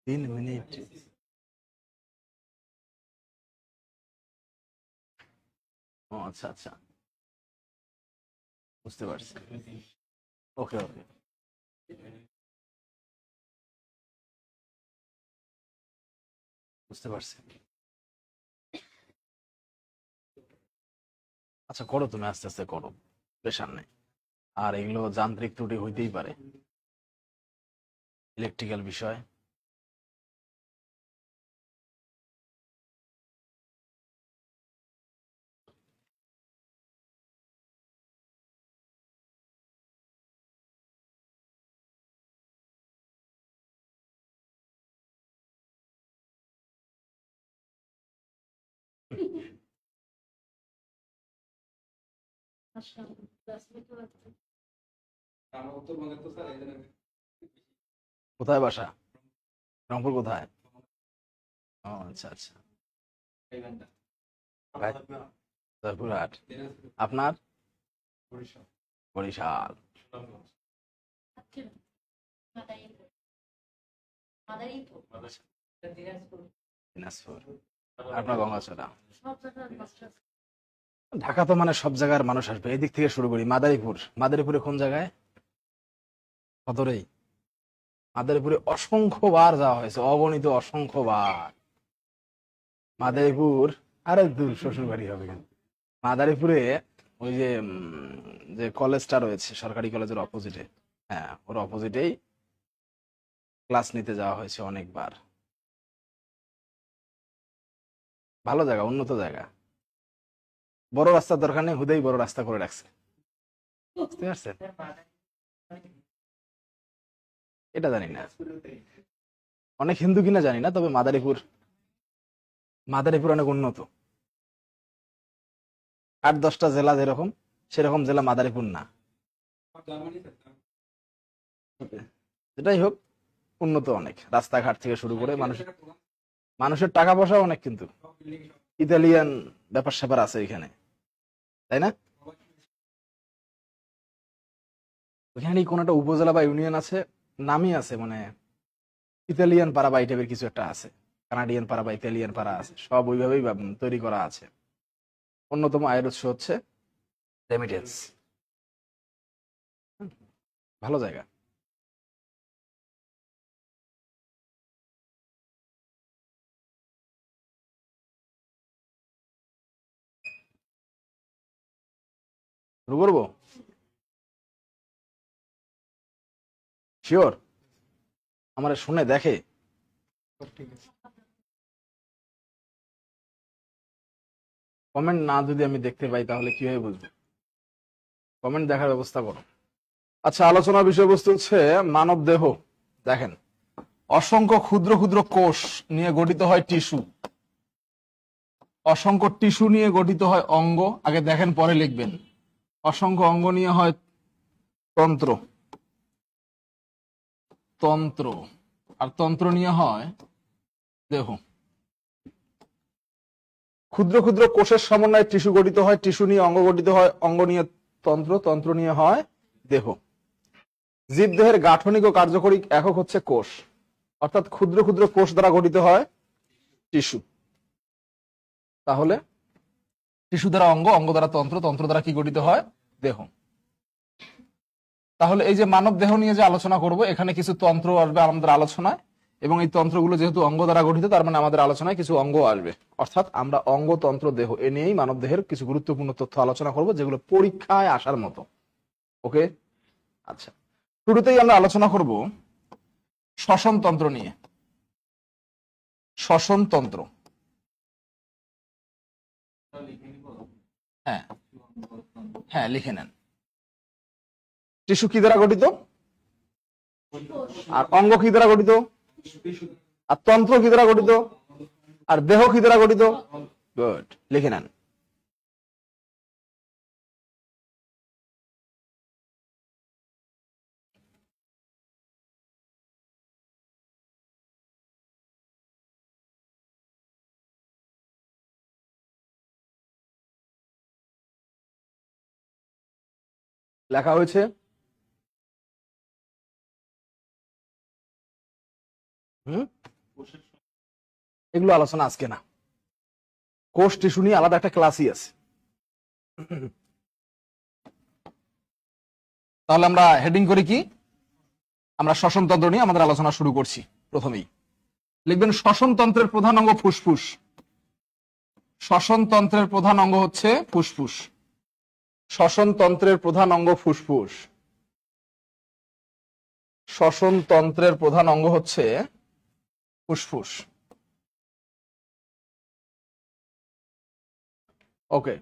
3 minute. ও আচ্ছা আচ্ছা, বুঝতে পারছি। ওকে ওকে, বুঝতে পারছি। আচ্ছা করো, তুমি আস্তে আস্তে করো, প্রেশার নেই। আর এগুলো যান্ত্রিক ত্রুটি হইতেই পারে, ইলেকট্রিক্যাল বিষয়। কোথায় বাসা? রংপুর কোথায়? ও আচ্ছা আচ্ছা, জয়পুরহাট। আপনার? বরিশাল। দিনাজপুর। আপনার গঙ্গাচড়া। ঢাকা তো মানে সব জায়গার মানুষ আসবে। এদিক থেকে শুরু করি, মাদারীপুর। মাদারীপুরে কোন জায়গায়? সদরেই? মাদারীপুরে অসংখ্যবার যাওয়া হয়েছে, অগণিত অসংখ্যবার। মাদারীপুর, আরে দূর, শ্বশুর বাড়ি হবে কেন? মাদারীপুরে ওই যে যে কলেজটা রয়েছে সরকারি কলেজের অপোজিটে, হ্যাঁ ওর অপোজিটেই ক্লাস নিতে যাওয়া হয়েছে অনেকবার। ভালো জায়গা, উন্নত জায়গা। বড় রাস্তার দরকার নেই, হুদেই বড় রাস্তা করে রাখছে। বুঝতে পারছেন? এটা জানি না, অনেক হিন্দু কিনা জানি না, তবে মাদারীপুর, মাদারীপুর অনেক উন্নত। 8-10টা জেলা যেরকম, সেরকম জেলা মাদারীপুর না। যেটাই হোক, উন্নত অনেক, রাস্তাঘাট থেকে শুরু করে মানুষের টাকা পয়সা অনেক, কিন্তু ইতালিয়ান ব্যাপার স্যাপার আছে এখানে, তাই না? ওখানে কোন একটা উপজেলা বা ইউনিয়ন আছে, নামই আছে মানে ইতালিয়ান পাড়া বা এই টাইপের কিছু একটা আছে, কানাডিয়ান পাড়া বা ইতালিয়ান পাড়া আছে, সব ওইভাবেই তৈরি করা আছে। অন্যতম আয়ের উৎস হচ্ছে রেমিটেন্স। ভালো জায়গা। শুরু করবো? শিওর? আমার শুনে দেখে, কমেন্ট না যদি আমি দেখতে পাই তাহলে কিভাবে বুঝবো? কমেন্ট দেখার ব্যবস্থা করো। আচ্ছা, আলোচনার বিষয়বস্তু হচ্ছে মানব দেহ। দেখেন, অসংখ্য ক্ষুদ্র ক্ষুদ্র কোষ নিয়ে গঠিত হয় টিস্যু, অসংখ্য টিস্যু নিয়ে গঠিত হয় অঙ্গ। আগে দেখেন পরে লিখবেন। অসংখ্য অঙ্গ নিয়ে হয় তন্ত্র, তন্ত্র, আর তন্ত্র নিয়ে হয় দেহ। ক্ষুদ্র ক্ষুদ্র কোষের সমন্বয়ে টিস্যু গঠিত হয়, টিস্যু নিয়ে অঙ্গ গঠিত হয়, অঙ্গ নিয়ে তন্ত্র, তন্ত্র নিয়ে হয় দেহ। জীবদেহের গাঠনিক ও কার্যকরী একক হচ্ছে কোষ, অর্থাৎ ক্ষুদ্র ক্ষুদ্র কোষ দ্বারা গঠিত হয় টিস্যু। তাহলে টিস্যু দ্বারা অঙ্গ, অঙ্গ দ্বারা তন্ত্র, তন্ত্র দ্বারা কি গঠিত হয়? দেহ। তাহলে এই যে মানব দেহ নিয়ে যে আলোচনা করব, এখানে কিছু তন্ত্র আসবে আমাদের আলোচনায়, এবং এই তন্ত্রগুলো যেহেতু অঙ্গ দ্বারা গঠিত, তার মানে আমাদের আলোচনায় কিছু অঙ্গ আসবে। অর্থাৎ আমরা অঙ্গ, তন্ত্র, দেহ এ নিয়েই মানব দেহের কিছু গুরুত্বপূর্ণ তথ্য আলোচনা করব, যেগুলো পরীক্ষায় আসার মতো। ওকে, আচ্ছা। শুরুতেই আমরা আলোচনা করব শ্বসন তন্ত্র নিয়ে। শ্বসন তন্ত্র, হ্যাঁ হ্যাঁ লিখে নেন। টিস্যু কি দ্বারা গঠিত? আর অঙ্গ কি দ্বারা গঠিত? আর তন্ত্র কি দ্বারা গঠিত? আর দেহ কি দ্বারা গঠিত? গুড, লিখে নেন। লেখা হয়েছে? হুম, এগুলো আলোচনা আজকে না, কোষ টিস্যু নিয়ে আলাদা একটা ক্লাসই আছে। তাহলে আমরা হেডিং করি কি, আমরা শ্বসনতন্ত্র নিয়ে আমাদের আলোচনা শুরু করছি। প্রথমেই লিখবেন শ্বসনতন্ত্রের প্রধান অঙ্গ ফুসফুস। শ্বসনতন্ত্রের প্রধান অঙ্গ হচ্ছে ফুসফুস। শ্বসনতন্ত্রের প্রধান অঙ্গ ফুসফুস। শ্বসনতন্ত্রের প্রধান অঙ্গ হচ্ছে ফুসফুস। ওকে,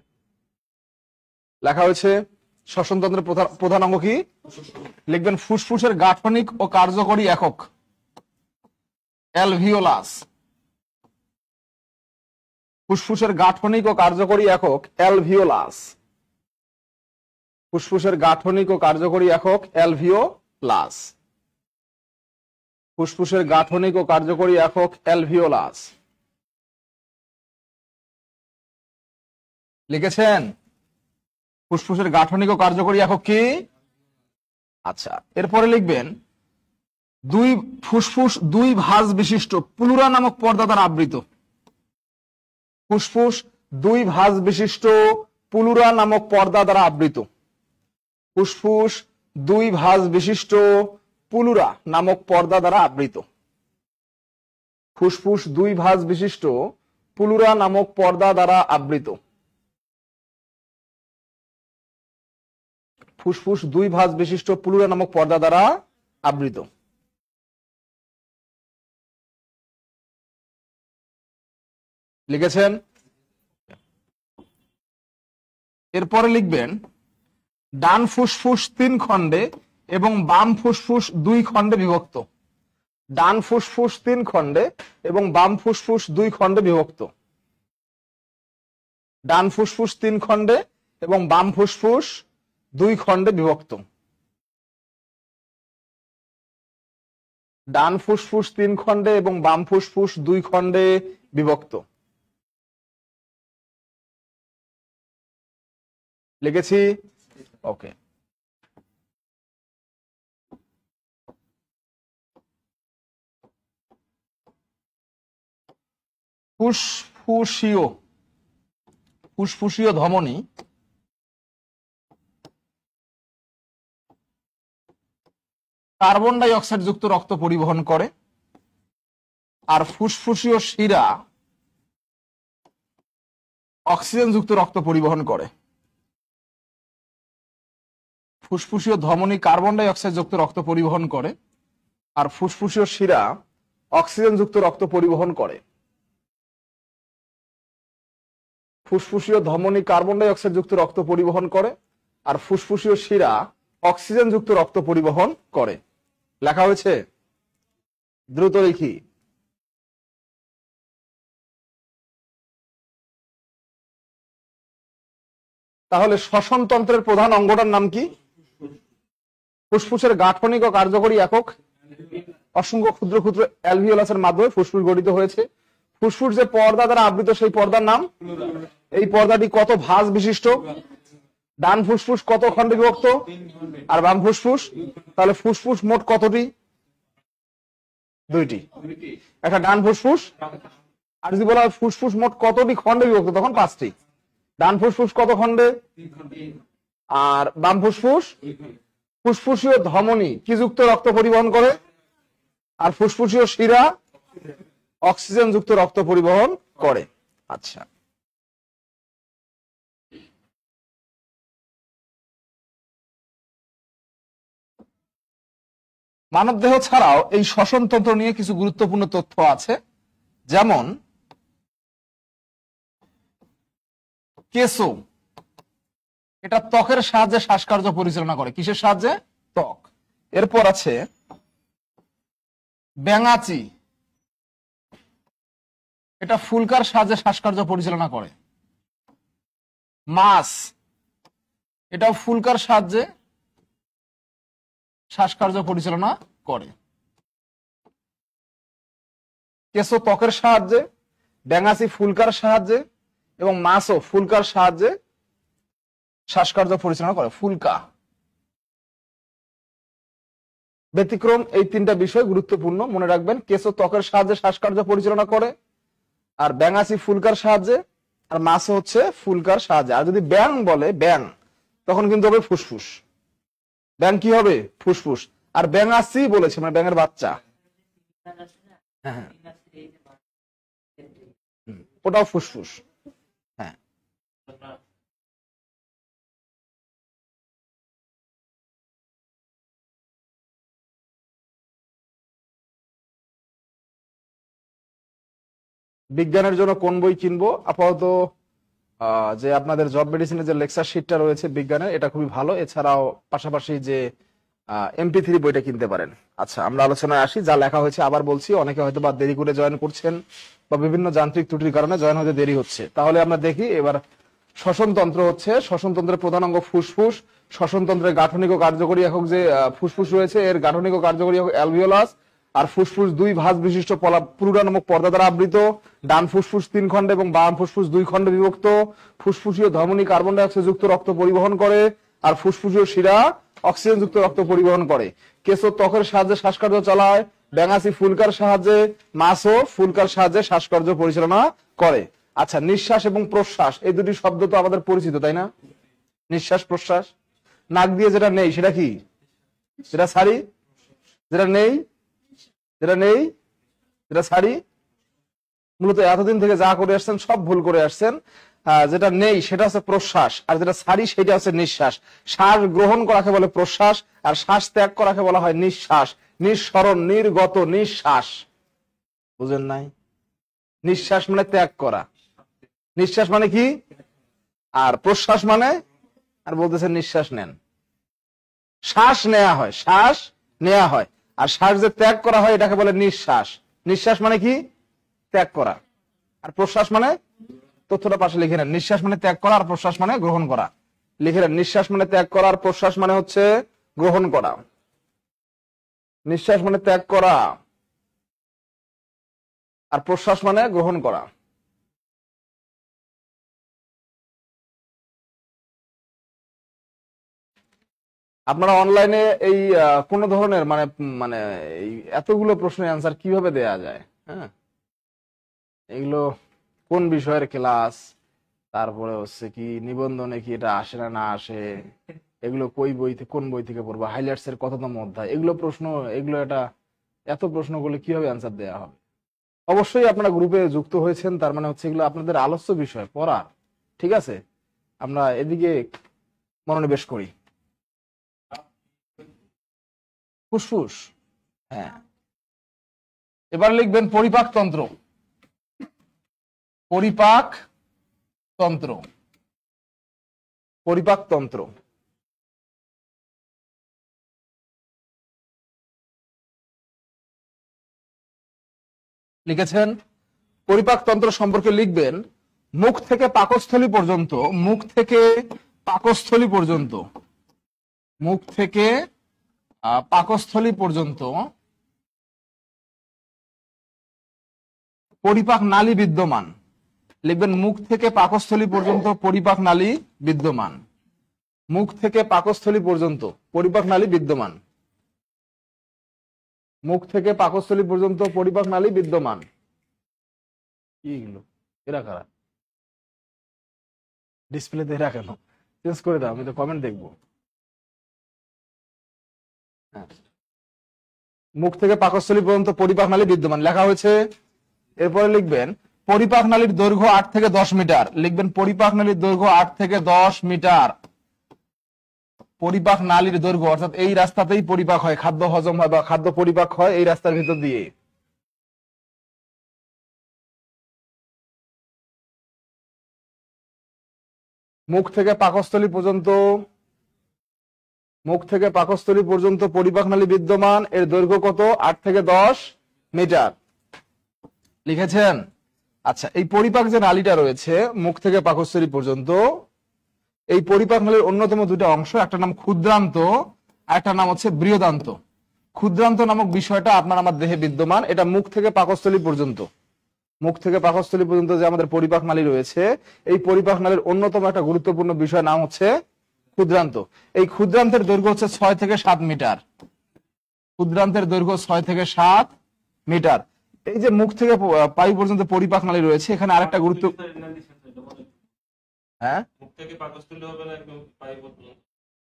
লেখা হয়েছে শ্বসনতন্ত্রের প্রধান অঙ্গ কি, লিখবেন ফুসফুসের গাঠনিক ও কার্যকরী একক অ্যালভিওলাস। ফুসফুসের গাঠনিক ও কার্যকরী একক অ্যালভিওলাস। ফুসফুসের গাঠনিক ও কার্যকরী একক অ্যালভিওলাস। ফুসফুসের গাঠনিক ও কার্যকরী একক অ্যালভিওলাস। লিখেছেন? ফুসফুসের গাঠনিক ও কার্যকরী একক কি? আচ্ছা, এরপরে লিখবেন ফুসফুস দুই ভাঁজ বিশিষ্ট প্লুরা নামক পর্দা দ্বারা আবৃত। ফুসফুস দুই ভাঁজ বিশিষ্ট প্লুরা নামক পর্দা দ্বারা আবৃত। ফুসফুস দুই ভাঁজ বিশিষ্ট প্লুরা নামক পর্দা দ্বারা আবৃত। ফুসফুস দুই ভাঁজ বিশিষ্ট প্লুরা নামক পর্দা দ্বারা আবৃত। ফুসফুস দুই ভাঁজ বিশিষ্ট প্লুরা নামক পর্দা দ্বারা আবৃত। লিখেছেন? এরপরে লিখবেন ডান ফুসফুস 3 খণ্ডে এবং বাম ফুসফুস 2 খণ্ডে বিভক্ত। ডান ফুসফুস 3 খণ্ডে এবং বাম ফুসফুস 2 খণ্ডে বিভক্ত। ডান ফুসফুস 3 খণ্ডে এবং বাম ফুসফুস 2 খণ্ডে বিভক্ত। ডান ফুসফুস 3 খণ্ডে এবং বাম ফুসফুস 2 খণ্ডে বিভক্ত। লিখেছি? ওকে। ফুসফুসীয় ধমনী কার্বন ডাই অক্সাইড যুক্ত রক্ত পরিবহন করে, আর ফুসফুসীয় শিরা অক্সিজেন যুক্ত রক্ত পরিবহন করে। ফুসফুসীয় ধমনী কার্বন ডাই অক্সাইড যুক্ত রক্ত পরিবহন করে, আর ফুসফুসীয় শিরা অক্সিজেন যুক্ত রক্ত পরিবহন করে। ফুসফুসীয় ধমনী কার্বন ডাই অক্সাইড যুক্ত রক্ত পরিবহন করে, আর ফুসফুসীয় শিরা অক্সিজেন যুক্ত রক্ত পরিবহন করে। লেখা হয়েছে? দ্রুত লিখি। তাহলে শ্বসনতন্ত্রের প্রধান অঙ্গটার নাম কি? ফুসফুসের গাঠনিক ও কার্যকরী একক অসংখ্য ক্ষুদ্র ক্ষুদ্র অ্যালভিওলাসের মাধ্যমে ফুসফুস গঠিত হয়েছে। ফুসফুস যে পর্দা দ্বারা আবৃত সেই পর্দার নাম? এই পর্দাটি কত ভাঁজ বিশিষ্ট? ডান ফুসফুস কত খণ্ডে বিভক্ত? আর বাম ফুসফুস? তাহলে ফুসফুস মোট কতটি? 2টি। একটা ডান ফুসফুস। আর যদি বলা হয় ফুসফুস মোট কতটি খণ্ডে বিভক্ত, তখন 5টি। ডান ফুসফুস কত খণ্ডে? আর বাম ফুসফুস? ফুসফুসীয় ধমনী কি যুক্ত রক্ত পরিবহন করে? আর ফুসফুসীয় শিরা অক্সিজেন যুক্ত রক্ত পরিবহন করে। আচ্ছা, মানবদেহ ছাড়াও এই শ্বসনতন্ত্র নিয়ে কিছু গুরুত্বপূর্ণ তথ্য আছে, যেমন কেসো, এটা ত্বকের সাহায্যে শ্বাসকার্য পরিচালনা করে। কিসের সাহায্যে? ত্বক। এরপর আছে ব্যাঙাচি, এটা ফুলকার সাহায্যে শ্বাসকার্য পরিচালনা করে। মাছ, এটাও ফুলকার সাহায্যে শ্বাসকার্য পরিচালনা করে। কেসো ত্বকের সাহায্যে, ব্যাঙাচি ফুলকার সাহায্যে, এবং মাছও ফুলকার সাহায্যে শ্বাসকার্য পরিচালনা করে। ফুলকা। ব্যতিক্রম এই তিনটা বিষয় গুরুত্বপূর্ণ, মনে রাখবেন। কেঁচো ত্বকের সাহায্যে শ্বাসকার্য পরিচালনা করে, আর ব্যাঙাচি ফুলকার সাহায্যে, আর মাছ হচ্ছে ফুলকার সাহায্যে। আর যদি ব্যাং বলে ব্যাং, তখন কিন্তু হবে ফুসফুস। ব্যাং কি হবে? ফুসফুস। আর ব্যাঙাচি বলেছে মানে ব্যাঙের বাচ্চা, হ্যাঁ ওটাও ফুসফুস। হ্যাঁ বিজ্ঞানের জন্য কোন বই কিনবো? আপাতত যে আপনাদের জব মেডিসিনের যে লেকচার শিটটা রয়েছে বিজ্ঞানের, এটা খুবই ভালো। এছাড়াও পাশাপাশি যে MP3 বইটা কিনতে পারেন। আচ্ছা, আমরা আলোচনায় আসি। যা লেখা হয়েছে আবার বলছি, অনেকে হয়তো বা দেরি করে জয়েন করছেন বা বিভিন্ন যান্ত্রিক ত্রুটির কারণে জয়েন হতে দেরি হচ্ছে। তাহলে আমরা দেখি এবার শ্বসনতন্ত্র হচ্ছে, শ্বসনতন্ত্রের প্রধান অঙ্গ ফুসফুস। শ্বসনতন্ত্রের গাঠনিক ও কার্যকরী একক যে ফুসফুস রয়েছে, এর গাঠনিক ও কার্যকরী একক অ্যালভিওলাস। আর ফুসফুস দুই ভাঁজ বিশিষ্ট প্লুরা নামক পর্দা দ্বারা আবৃত। ডান ফুসফুস 3 খণ্ডে এবং বাম ফুসফুস 2 খণ্ডে বিভক্ত। ফুসফুসীয় ধমনী কার্বন ডাই অক্সাইড যুক্ত রক্ত পরিবহন করে, আর ফুসফুসীয় শিরা অক্সিজেন যুক্ত রক্ত পরিবহন করে। কেঁচো ত্বকের সাহায্যে শ্বাসকার্য চালায়, ব্যাঙাচি ফুলকার সাহায্যে, মাছও ফুলকার সাহায্যে শ্বাসকার্য পরিচালনা করে। আচ্ছা, নিঃশ্বাস এবং প্রশ্বাস এই দুটি শব্দ তো আমাদের পরিচিত, তাই না? নিঃশ্বাস প্রশ্বাস। নাক দিয়ে যেটা নেই সেটা কি? যেটা ছাড়ি। যেটা নেই যেটা ছাড়ি। মূলত এতদিন থেকে যা করে আসছেন সব ভুল করে আসছেন। যেটা নেই সেটা হচ্ছে প্রশ্বাস, আর যেটা ছাড়ি সেটা হচ্ছে নিঃশ্বাস। শ্বাস গ্রহণ করাকে বলে প্রশ্বাস, আর শ্বাস ত্যাগ করাকে বলা হয় নিঃশ্বাস। নিঃসরণ, নির্গত, নিঃশ্বাস। বুঝেন নাই? নিঃশ্বাস মানে ত্যাগ করা, নিঃশ্বাস মানে কি, আর প্রশ্বাস মানে, আর বলতেছে নিঃশ্বাস নেন। শ্বাস নেওয়া হয়, শ্বাস নেওয়া হয়, আর শ্বাস যে ত্যাগ করা হয় এটাকে বলে নিঃশ্বাস। নিঃশ্বাস মানে কি? ত্যাগ করা। আর প্রশ্বাস মানে, তথ্যটা পাশে লিখে নেন। নিঃশ্বাস মানে ত্যাগ করা, আর প্রশ্বাস মানে গ্রহণ করা। লিখে নেন, নিঃশ্বাস মানে ত্যাগ করা, আর প্রশ্বাস মানে হচ্ছে গ্রহণ করা। নিঃশ্বাস মানে ত্যাগ করা, আর প্রশ্বাস মানে গ্রহণ করা। আপনারা অনলাইনে এই কোন ধরনের মানে মানে এই এতগুলো প্রশ্নের অ্যান্সার কিভাবে দেয়া যায়? হ্যাঁ, এগুলো কোন বিষয়ের ক্লাস, তারপরে হচ্ছে কি নিবন্ধনে কি এটা আসে না না আসে, এগুলো কই বই থেকে, কোন বই থেকে পড়বো, হাইলাইটস এর কততম অধ্যায়, এগুলো প্রশ্ন, এগুলো এটা এত প্রশ্ন করলে কিভাবে অ্যান্সার দেওয়া হবে? অবশ্যই আপনারা গ্রুপে যুক্ত হয়েছেন, তার মানে হচ্ছে এগুলো আপনাদের আলোচ্য বিষয় পড়ার। ঠিক আছে, আমরা এদিকে মনোনিবেশ করি। ফুসফুস, হ্যাঁ। এবার লিখবেন পরিপাক তন্ত্র। পরিপাক তন্ত্র, পরিপাক তন্ত্র। লিখেছেন? পরিপাক তন্ত্র সম্পর্কে লিখবেন, মুখ থেকে পাকস্থলী পর্যন্ত, মুখ থেকে পাকস্থলী পর্যন্ত, মুখ থেকে পাকস্থলী পর্যন্ত পরিপাক নালী বিদ্যমান। লিখবেন, মুখ থেকে পাকস্থলী পর্যন্ত পরিপাক নালী বিদ্যমান। মুখ থেকে পাকস্থলী পর্যন্ত পরিপাক নালী বিদ্যমান। মুখ থেকে পাকস্থলী পর্যন্ত পরিপাক নালী বিদ্যমান। এইগুলো এরা কারা? ডিসপ্লেতে এরা কেন? চেঞ্জ করে দাও, আমি তো কমেন্ট দেখবো। মুখ থেকে পাকস্থলী পর্যন্ত পরিপাক নালী বিদ্যমান লেখা হয়েছে। এরপরে লিখবেন, পরিপাক নালীর দৈর্ঘ্য 8 থেকে 10 মিটার। লিখবেন, পরিপাক নালীর দৈর্ঘ্য 8 থেকে 10 মিটার। পরিপাক নালীর দৈর্ঘ্য, অর্থাৎ এই রাস্তাতেই পরিপাক হয়, খাদ্য হজম হয় বা খাদ্য পরিপাক হয় এই রাস্তার ভিতর দিয়ে। মুখ থেকে পাকস্থলী পর্যন্ত, মুখ থেকে পাকস্থলী পর্যন্ত পরিপাক নালী বিদ্যমান। এর দৈর্ঘ্য কত? 8 থেকে 10 মিটার। লিখেছেন? আচ্ছা, এই পরিপাক যে নালীটা রয়েছে মুখ থেকে পাকস্থলী পর্যন্ত, এই পরিপাক নালীর অন্যতম দুটো অংশ, একটা নাম ক্ষুদ্রান্ত আর একটা নাম হচ্ছে বৃহদান্ত। ক্ষুদ্রান্ত নামক বিষয়টা আপনার আমার দেহে বিদ্যমান, এটা মুখ থেকে পাকস্থলী পর্যন্ত। মুখ থেকে পাকস্থলী পর্যন্ত যে আমাদের পরিপাক নালী রয়েছে, এই পরিপাক নালীর অন্যতম একটা গুরুত্বপূর্ণ বিষয় নাম হচ্ছে ক্ষুদ্রান্ত। এই ক্ষুদ্রান্তের দৈর্ঘ্য হচ্ছে 6 থেকে 7 মিটার। ক্ষুদ্রান্তের দৈর্ঘ্য 6 থেকে 7 মিটার। এই যে মুখ থেকে পায়ু পর্যন্ত পরিপাক নালী রয়েছে, এখানে আরেকটা গুরুত্ব, হ্যাঁ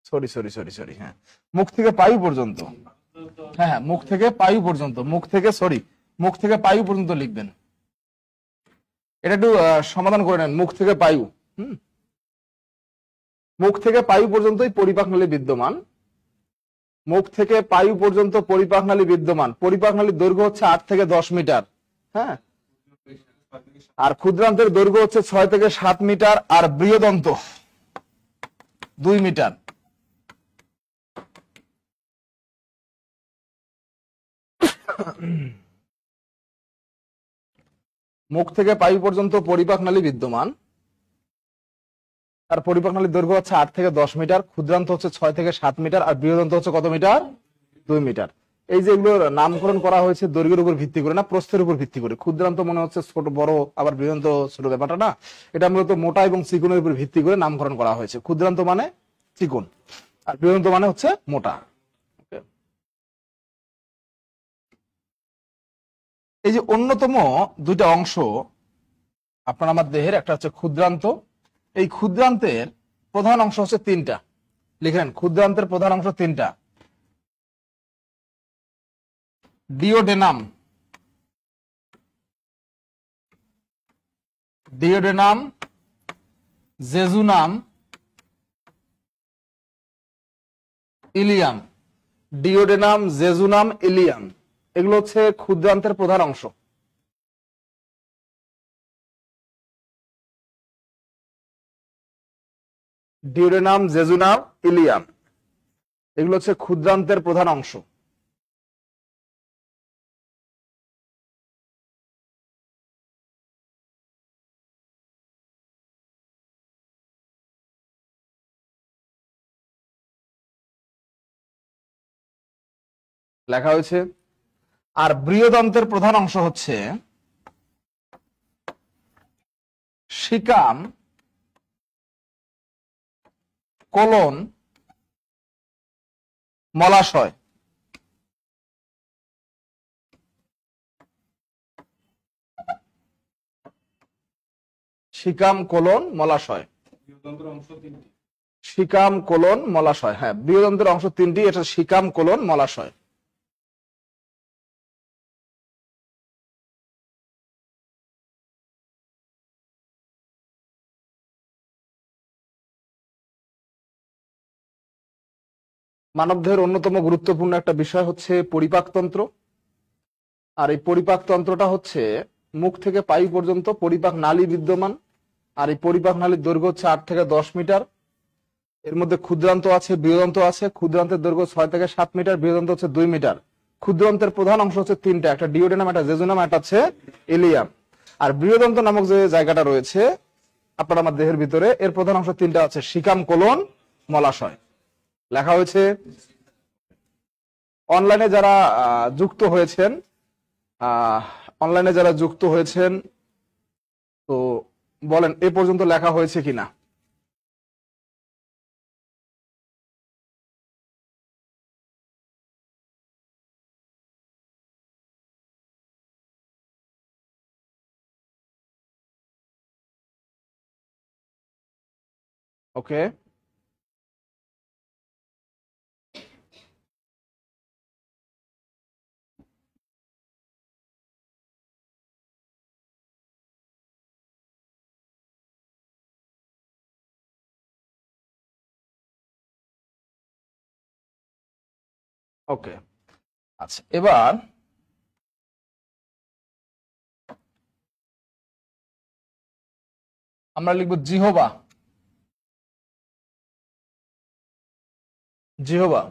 সরি সরি সরি সরি হ্যাঁ, মুখ থেকে পায়ু পর্যন্ত, হ্যাঁ মুখ থেকে পায়ু পর্যন্ত, মুখ থেকে পায়ু পর্যন্ত লিখবেন। এটা একটু সমাধান করে নেন। মুখ থেকে পায়ু, মুখ থেকে পায়ু পর্যন্তই পরিপাক নালী বিদ্যমান। মুখ থেকে পায়ু পর্যন্ত পরিপাক নালী বিদ্যমান। পরিপাক নালীর দৈর্ঘ্য হচ্ছে 8 থেকে 10 মিটার। হ্যাঁ, আর ক্ষুদ্রান্তের দৈর্ঘ্য হচ্ছে 6 থেকে 7 মিটার, আর বৃহদন্ত 2 মিটার। মুখ থেকে পায়ু পর্যন্ত পরিপাক নালী বিদ্যমান, আর পরিপাক নালীর দৈর্ঘ্য হচ্ছে 8 থেকে 10 মিটার, ক্ষুদ্রান্ত হচ্ছে 6 থেকে 7 মিটার, আর বৃহদন্ত হচ্ছে কত মিটার? 2 মিটার। এই যে এগুলোর নামকরণ করা হয়েছে দৈর্ঘ্যের উপর ভিত্তি করে না, প্রস্থের উপর ভিত্তি করে। ক্ষুদ্রান্ত মনে হচ্ছে ছোট বড়, আবার বৃহদন্ত ছোট, ব্যাপারটা না। এটা মূলত মোটা এবং চিকনের উপর ভিত্তি করে নামকরণ করা হয়েছে। ক্ষুদ্রান্ত মানে চিকন, আর বৃহদন্ত মানে হচ্ছে মোটা। এই যে অন্যতম দুইটা অংশ আপনার আমার দেহের, একটা হচ্ছে ক্ষুদ্রান্ত। এই ক্ষুদ্রান্তের প্রধান অংশ হচ্ছে 3টা। লিখেন, ক্ষুদ্রান্তের প্রধান অংশ 3টা। Duodenum, duodenum, jejunum, Ilium. Duodenum, jejunum, Ilium, এগুলো হচ্ছে ক্ষুদ্রান্তের প্রধান অংশ। ডিওডেনাম, জেজুনাম, ইলিয়াম, এগুলো হচ্ছে ক্ষুদ্রান্তের প্রধান অংশ। লেখা হয়েছে। আর বৃহদন্তের প্রধান অংশ হচ্ছে শিকাম, কোলন, মলাশয়। শিকাম, কোলন, মলাশয়। শিকাম, কোলন, মলাশয়। হ্যাঁ, বৃহদন্তের অংশ 3টি, এটা শিকাম, কোলন, মলাশয়। মানবদেহের অন্যতম গুরুত্বপূর্ণ একটা বিষয় হচ্ছে পরিপাকতন্ত্র। আর এই পরিপাকতন্ত্রটা হচ্ছে মুখ থেকে পায়ু পর্যন্ত পরিপাক নালী বিদ্যমান। আর এই পরিপাক নালীর দৈর্ঘ্য হচ্ছে 8 থেকে 10 মিটার। এর মধ্যে ক্ষুদ্রান্ত আছে, বৃহদন্ত আছে। ক্ষুদ্রান্তের দৈর্ঘ্য 6 থেকে 7 মিটার, বৃহদন্ত হচ্ছে 2 মিটার। ক্ষুদ্রান্তের প্রধান অংশ হচ্ছে 3টা, একটা ডিওডেনাম, একটা জেজুনাম, একটা হচ্ছে ইলিয়াম। আর বৃহদন্ত নামক যে জায়গাটা রয়েছে আপনার আমার দেহের ভিতরে, এর প্রধান অংশ 3টা আছে, শিকাম, কোলন, মলাশয়। লেখা হয়েছে। অনলাইনে যারা যুক্ত হয়েছেন, তো বলেন এ পর্যন্ত লেখা হয়েছে কিনা। ওকে, ওকে। আচ্ছা, এবার আমরা লিখব জিহবা। জিহবা,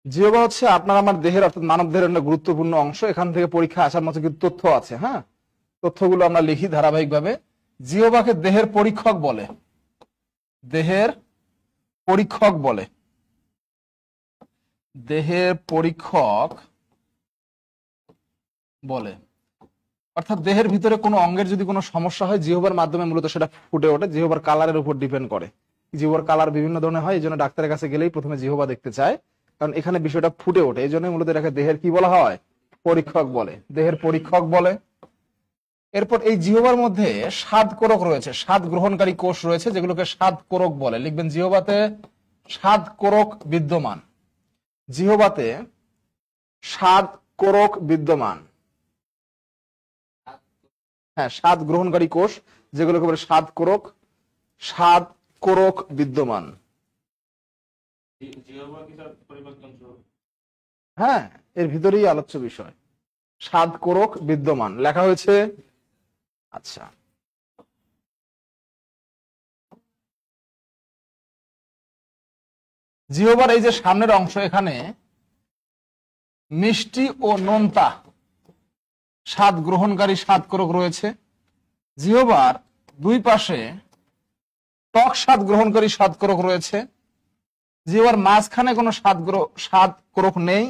জিহবা হচ্ছে আপনার আমার দেহের, অর্থাৎ মানব দেহের একটা গুরুত্বপূর্ণ অংশ। এখান থেকে পরীক্ষা আসার মতো কিছু তথ্য আছে। হ্যাঁ, তথ্যগুলো আমরা লিখি ধারাবাহিকভাবে। জিহবাকে দেহের পরীক্ষক বলে, দেহের পরীক্ষক বলে, দেহের পরীক্ষক বলে। অর্থাৎ দেহের ভিতরে কোনো অঙ্গের যদি কোনো সমস্যা হয় জিহ্বার মাধ্যমে মূলত সেটা ফুটে ওঠে, জিহ্বার কালারের উপর ডিপেন্ড করে। জিহ্বার কালার বিভিন্ন ধরনের হয়, এই জন্য ডাক্তারের কাছে গেলেই প্রথমে জিহ্বা দেখতে চায়, কারণ এখানে বিষয়টা ফুটে ওঠে। এই জন্য মূলত এটাকে দেহের কি বলা হয়, পরীক্ষক বলে, দেহের পরীক্ষক বলে। এরপর এই জিহ্বার মধ্যে স্বাদ কোরক রয়েছে, স্বাদ গ্রহণকারী কোষ রয়েছে, যেগুলোকে স্বাদ কোরক বলে। লিখবেন জিহ্বাতে স্বাদ কোরক বিদ্যমান, জিহ্বাতে স্বাদ কোরক বিদ্যমান। হ্যাঁ, স্বাদ গ্রহণকারী কোষ যেগুলোকে বলে স্বাদ কোরক, স্বাদ কোরক বিদ্যমান। হ্যাঁ, এর ভিতরেই আলোচ্য বিষয়, স্বাদ কোরক বিদ্যমান লেখা হয়েছে। আচ্ছা, জিহ্বার এই যে সামনের অংশ, এখানে মিষ্টি ও নোনতা স্বাদ গ্রহণকারী স্বাদ কোরক রয়েছে। জিহ্বার দুই পাশে টক স্বাদ গ্রহণকারী স্বাদ কোরক রয়েছে। জিহ্বার মাঝখানে কোনো স্বাদ কোরক নেই,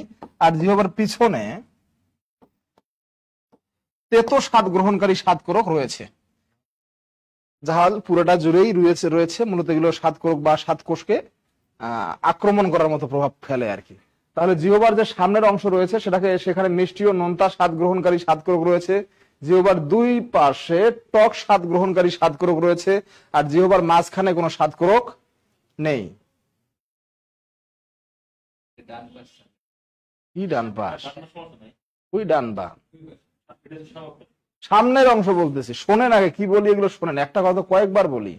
আর জিহ্বার পিছনে তেতো স্বাদ গ্রহণকারী স্বাদ কোরক রয়েছে। জাহাল পুরোটা জুড়েই রয়েছে মূলত এগুলো স্বাদ কোরক বা স্বাদ কোষকে আক্রমণ করার মতো প্রভাব ফেলে আর কি। তাহলে জিহ্বার যে সামনের অংশ রয়েছে সেখানে মিষ্টি ও নোনতা স্বাদ গ্রহণকারী স্বাদ কোরক রয়েছে। জিহ্বার দুই পাশে টক স্বাদ গ্রহণকারী স্বাদ কোরক রয়েছে, আর জিহ্বার মাঝখানে কোনো স্বাদ কোরক নেই। কি ডান পাশ? ওই ডান বা সামনের অংশ বলতেছি, শোনেন আগে কি বলি, এগুলো শোনেন, একটা কথা কয়েকবার বলি।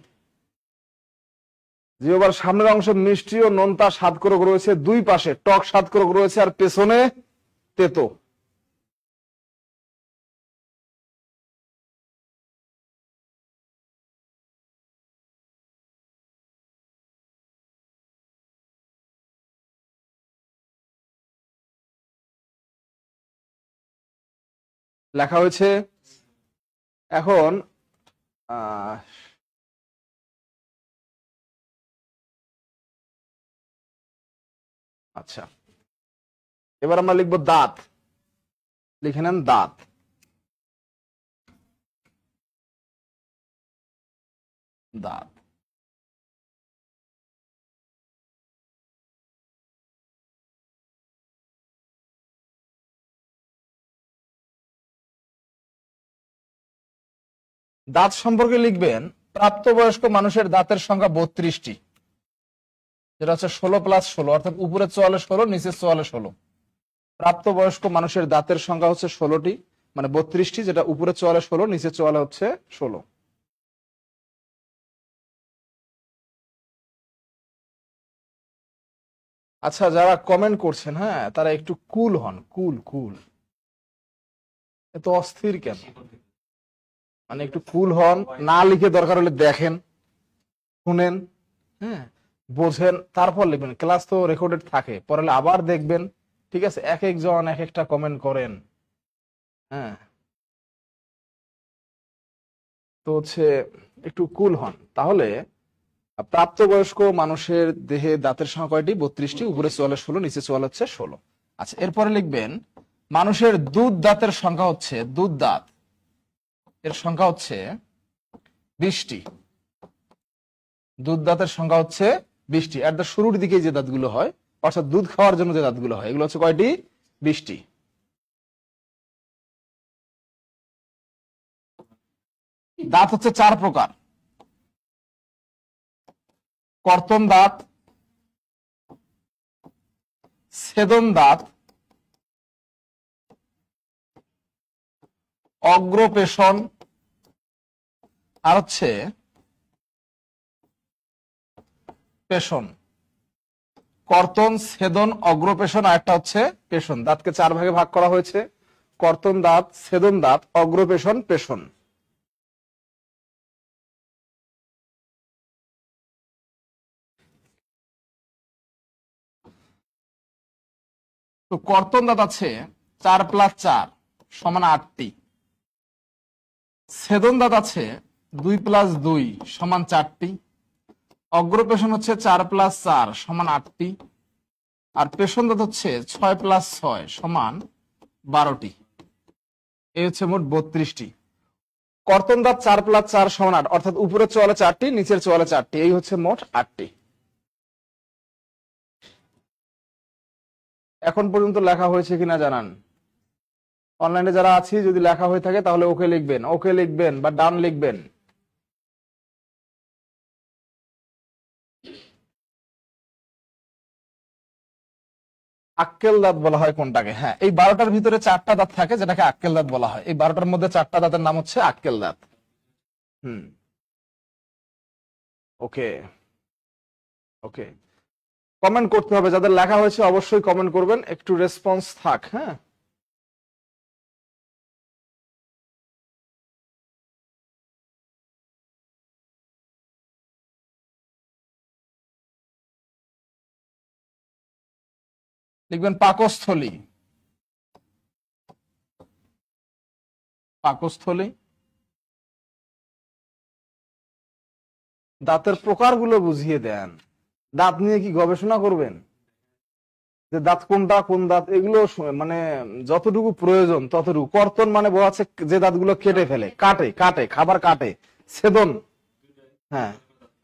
জিহ্বার সামনের অংশে মিষ্টি ও নোনতা স্বাদ কোরক রয়েছে, দুই পাশে টক স্বাদ কোরক রয়েছে, আর পেছনে তেতো। লেখা হয়েছে। এখন আচ্ছা, এবার আমরা লিখবো দাঁত। লিখে নেন দাঁত। দাঁত দাঁত সম্পর্কে লিখবেন প্রাপ্তবয়স্ক মানুষের দাঁতের সংখ্যা 32টি, যেটা হচ্ছে 16+16, অর্থাৎ উপরে 44, নিচে 44। প্রাপ্তবয়স্ক মানুষের দাঁতের সংখ্যা হচ্ছে 16টি, মানে 32টি, যেটা উপরে 44, নিচে 44 হচ্ছে 16। আচ্ছা, যারা কমেন্ট করছেন, হ্যাঁ, তারা একটু কুল হন, কুল কুল, এত অস্থির কেন? মানে একটু কুল হন, না লিখে দরকার হলে দেখেন, শুনেন, হ্যাঁ, বোঝেন, তারপর লিখবেন। ক্লাস তো রেকর্ডেড থাকে, পরে আবার দেখবেন, ঠিক আছে? এক একজন এক একটা কমেন্ট করেন, হ্যাঁ, তো হচ্ছে একটু কুল হন। তাহলে প্রাপ্তবয়স্ক মানুষের দেহে দাঁতের সংখ্যা কয়টি? 32টি, উপরে 44, নিচে 44 হচ্ছে 16। আচ্ছা, এরপরে লিখবেন মানুষের দুধ দাঁতের সংখ্যা হচ্ছে, দুধ দাঁত এর সংখ্যা হচ্ছে 20টি। দুধ দাঁতের সংখ্যা হচ্ছে 20টি। এর শুরুর দিকে যে দাঁতগুলো হয়, অর্থাৎ দুধ খাওয়ার জন্য যে দাঁতগুলো হয়, এগুলো হচ্ছে কয়টি? 20টি। দাঁত হচ্ছে 4 প্রকার: কর্তন দাঁত, ছেদন দাঁত, অগ্রপেশন, আর হচ্ছে পেশন। কর্তন, ছেদন, অগ্রপেশন, আর একটা হচ্ছে পেশন। দাঁতকে 4 ভাগে ভাগ করা হয়েছে: কর্তন দাঁত, ছেদন দাঁত, অগ্রপেশন, পেশন। তো কর্তন দাঁত আছে 4+4 সমান 8টি। ছেদন দাঁত আছে 2+2 সমান 4টি। অগ্রপেশন হচ্ছে 4+4 সমান 8টি। আর পেশন দাঁত হচ্ছে 6+6 সমান 12টি। এই হচ্ছে মোট 32টি। কর্তন দাঁত 4 + 4 = 8, অর্থাৎ উপরের চোয়ালে 4টি, নিচের চোয়ালে 4টি, এই হচ্ছে মোট 8টি। এখন পর্যন্ত লেখা হয়েছে কিনা জানান। অনলাইনে যারা আছি যদি লেখা হয়ে থাকে তাহলে ওকে লিখবেন, ওকে লিখবেন বা ডান লিখবেন। আক্কেল দাঁত বলা হয় কোনটাকে? হ্যাঁ, এই 12টার ভিতরে 4টা দাঁত থাকে যেটাকে আক্কেল দাঁত বলা হয়। এই 12টার মধ্যে 4টা দাঁতের নাম হচ্ছে আক্কেল দাঁত। ওকে ওকে, কমেন্ট করতে হবে, যাদের লেখা হয়েছে অবশ্যই কমেন্ট করবেন, একটু রেসপন্স থাক। হ্যাঁ, লিখবেন পাকস্থলী। পাকস্থলী। দাঁতের প্রকারগুলো বুঝিয়ে দেন। দাঁত নিয়ে কি গবেষণা করবেন যে দাঁত কোনটা কোন দাঁত? এগুলো মানে যতটুকু প্রয়োজন ততটুকু। কর্তন মানে বোঝাচ্ছে যে দাঁতগুলো কেটে ফেলে, কাটে কাটে খাবার কাটে। ছেদন, হ্যাঁ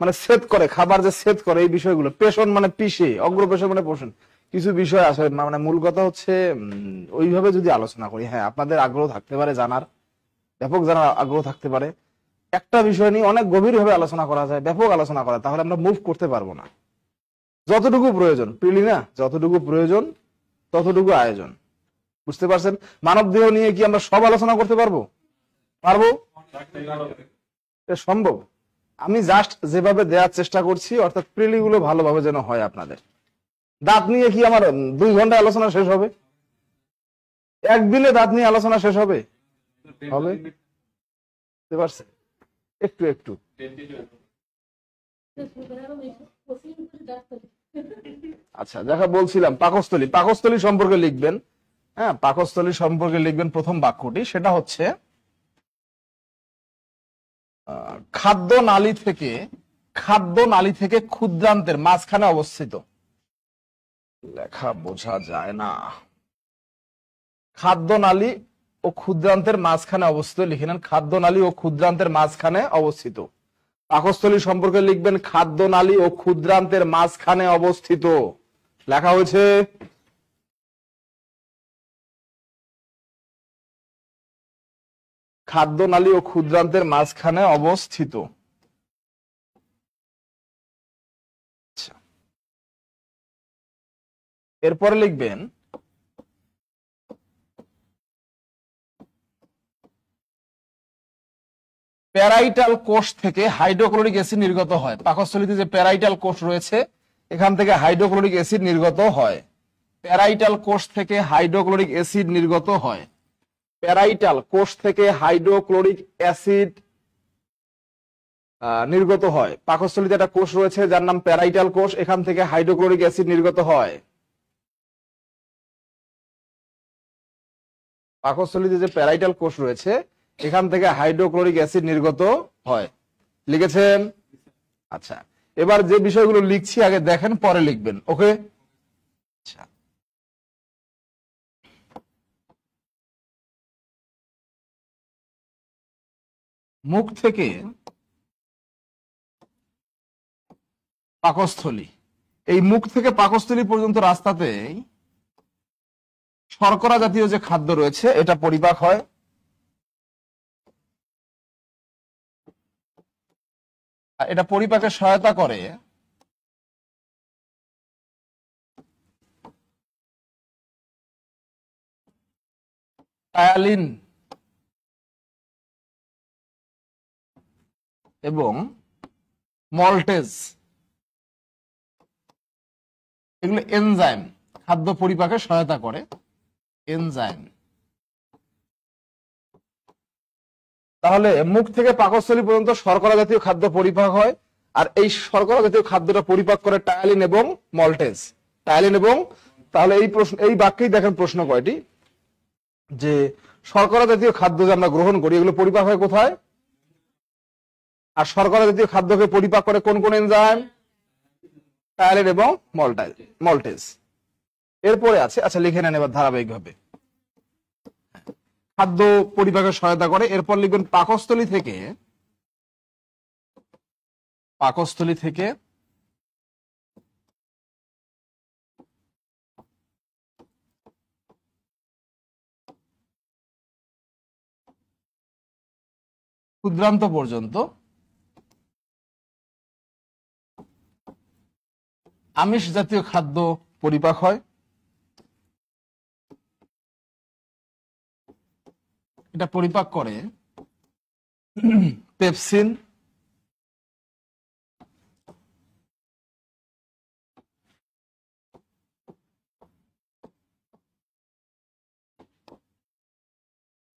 মানে ছেদ করে, খাবার যে ছেদ করে, এই বিষয়গুলো। পেষণ মানে পিষে, অগ্রপেষণ মানে পোষণ। কিছু বিষয় আছে, মানে মূল কথা হচ্ছে ওইভাবে যদি আলোচনা করি, হ্যাঁ আপনাদের আগ্রহ থাকতে পারে জানার, ব্যাপক জানার আগ্রহ থাকতে পারে। একটা বিষয় নিয়ে অনেক গভীরভাবে আলোচনা করা যায়, ব্যাপক আলোচনা করা, তাহলে আমরা মুভ করতে পারবো না। যতটুকু প্রয়োজন, প্রিলি না, যতটুকু প্রয়োজন ততটুকু আয়োজন। বুঝতে পারছেন? মানব দেহ নিয়ে কি আমরা সব আলোচনা করতে পারবো? পারবো? সম্ভব? আমি জাস্ট যেভাবে দেওয়ার চেষ্টা করছি, অর্থাৎ প্রিলি গুলো ভালোভাবে যেন হয় আপনাদের। দাঁত নিয়ে কি আমার 2 ঘন্টা আলোচনা শেষ হবে? একদিনে দাঁত নিয়ে আলোচনা শেষ হবে? হবে? বুঝতে পারছেন? একটু একটু। আচ্ছা, দেখা বলছিলাম পাকস্থলী। পাকস্থলী সম্পর্কে লিখবেন। হ্যাঁ, পাকস্থলী সম্পর্কে লিখবেন প্রথম বাক্যটি, সেটা হচ্ছে খাদ্য নালী থেকে ক্ষুদ্রান্তের মাঝখানে অবস্থিত। লেখা বোঝা যায় না। খাদ্য নালী ও ক্ষুদ্রান্তের মাঝখানে অবস্থিত লিখে নেন। খাদ্য নালী ও ক্ষুদ্রান্তের মাঝখানে অবস্থিত। পাকস্থলী সম্পর্কে লিখবেন খাদ্য নালী ও ক্ষুদ্রান্তের মাঝখানে অবস্থিত। লেখা হয়েছে। খাদ্য নালী ও ক্ষুদ্রান্তের মাঝখানে অবস্থিত। এরপরে লিখবেন প্যারাইটাল কোষ থেকে হাইড্রোক্লোরিক অ্যাসিড নির্গত হয়। পাকস্থলীতে যে প্যারাইটাল কোষ রয়েছে, এখান থেকে হাইড্রোক্লোরিক অ্যাসিড নির্গত হয়। প্যারাইটাল কোষ থেকে হাইড্রোক্লোরিক অ্যাসিড নির্গত হয়। প্যারাইটাল কোষ থেকে হাইড্রোক্লোরিক অ্যাসিড নির্গত হয়। পাকস্থলীতে একটা কোষ রয়েছে যার নাম প্যারাইটাল কোষ, এখান থেকে হাইড্রোক্লোরিক অ্যাসিড নির্গত হয়। পাকস্থলীতে যে প্যারাইটাল কোষ রয়েছে, এখান থেকে হাইড্রোক্লোরিক অ্যাসিড নির্গত হয়। লিখেছেন? আচ্ছা, এবার যে বিষয়গুলো লিখছি আগে দেখেন, পরে লিখবেন। ওকে? আচ্ছা, মুখ থেকে পাকস্থলী, এই মুখ থেকে পাকস্থলী পর্যন্ত রাস্তাতে শর্করা জাতীয় যে খাদ্য রয়েছে এটা পরিপাক হয়। এটা পরিপাকে সহায়তা করে টায়ালিন এবং মল্টেজ, এগুলো এনজাইম, খাদ্য পরিপাকে সহায়তা করে এনজাইম। তাহলে মুখ থেকে পাকস্থলী পর্যন্ত শর্করা জাতীয় খাদ্য পরিপাক হয়, আর এই শর্করা জাতীয় খাদ্যটা পরিপাক করে টায়ালিন এবং মল্টেজ। টায়ালিন এবং, তাহলে এই প্রশ্ন, এই বাক্যেই দেখেন প্রশ্ন কয়টি, যে শর্করা জাতীয় খাদ্য যে আমরা গ্রহণ করি এগুলো পরিপাক হয় কোথায়, আর শর্করা জাতীয় খাদ্যকে পরিপাক করে কোন কোন এনজাইম? টায়ালিন এবং মল্টেজ। এরপরে আছে, আচ্ছা লিখে নেন এবার ধারাবাহিকভাবে। খাদ্য পরিপাকে সহায়তা করে। এরপর লিখবেন পাকস্থলী থেকে ক্ষুদ্রান্ত পর্যন্ত আমিষ জাতীয় খাদ্য পরিপাক হয়। এটা পরিপাক করে পেপসিন,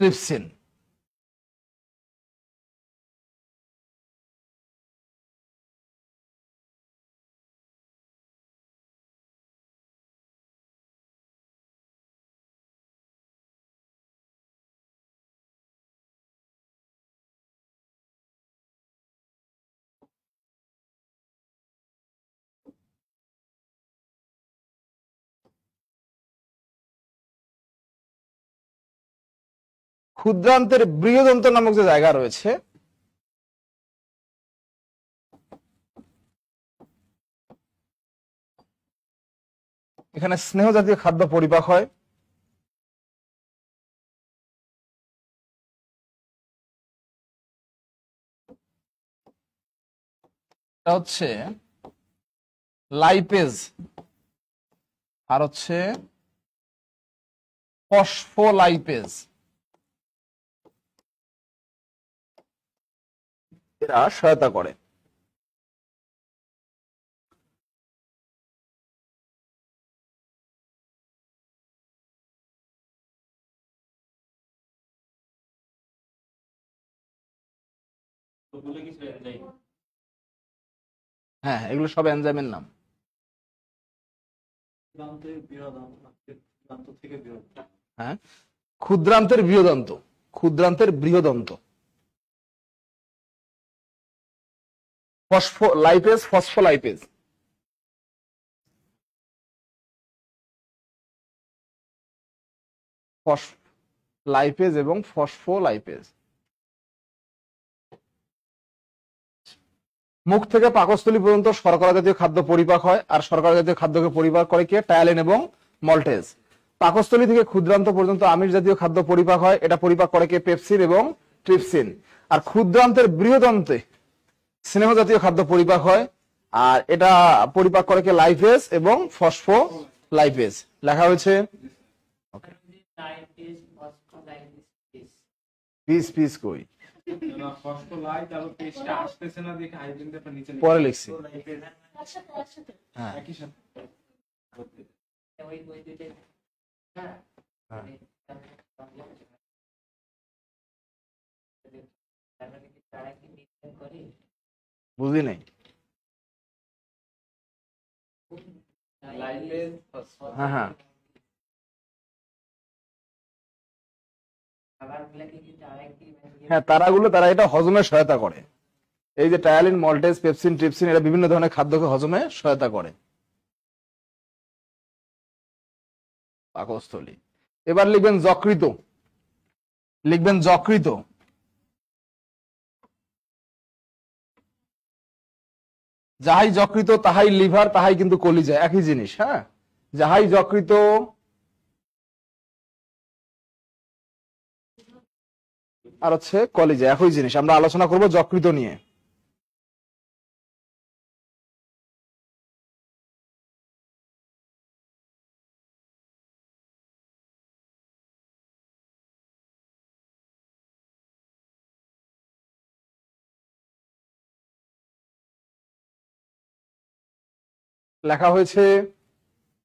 ট্রিপসিন। ক্ষুদ্রান্তের বৃহদন্ত নামক যে জায়গা রয়েছে, এখানে স্নেহ জাতীয় খাদ্য পরিপাক হয়। এটা হচ্ছে লাইপেজ আর হচ্ছে ফসফোলাইপেজ। এরা সহায়তা করে। হ্যাঁ, এগুলো সব এনজাইমের নাম। হ্যাঁ, ক্ষুদ্রান্তের বৃহদন্ত, ক্ষুদ্রান্তের বৃহদন্ত। Phospholipase, phospholipase. লাইপেজ এবং ফসফোলাইপেজ। মুখ থেকে পাকস্থলী পর্যন্ত শর্করা জাতীয় খাদ্য পরিপাক হয়, আর শর্করা জাতীয় খাদ্যকে পরিপাক করে কে? টায়ালিন এবং মল্টেজ। পাকস্থলী থেকে ক্ষুদ্রান্ত পর্যন্ত আমিষ জাতীয় খাদ্য পরিপাক হয়, এটা পরিপাক করে কে? পেপসিন এবং ট্রিপসিন। আর ক্ষুদ্রান্তের বৃহদন্তে স্নেহ জাতীয় খাদ্য পরিপাক হয়, আর এটা পরিপাক করে কে? লাইপেজ এবং ফসফোলাইপেজ। লেখা হয়েছে পিস পিস কই পরে লিখছি। হ্যাঁ, বুঝি নাই। হ্যাঁ হ্যাঁ, হ্যাঁ তারাগুলো, তারা এটা হজমে সহায়তা করে। এই যে টায়ালিন, মল্টেজ, পেপসিন, ট্রিপসিন, এরা বিভিন্ন ধরনের খাদ্যকে হজমে সহায়তা করে। পাকস্থলী। এবার লিখবেন যকৃত। লিখবেন যকৃত। যাহাই যকৃত তাহাই লিভার, তাহাই কিন্তু কলিজা, একই জিনিস। হ্যাঁ, যাহাই যকৃত আর হচ্ছে কলিজা, একই জিনিস। আমরা আলোচনা করব যকৃত নিয়ে। লেখা হয়েছে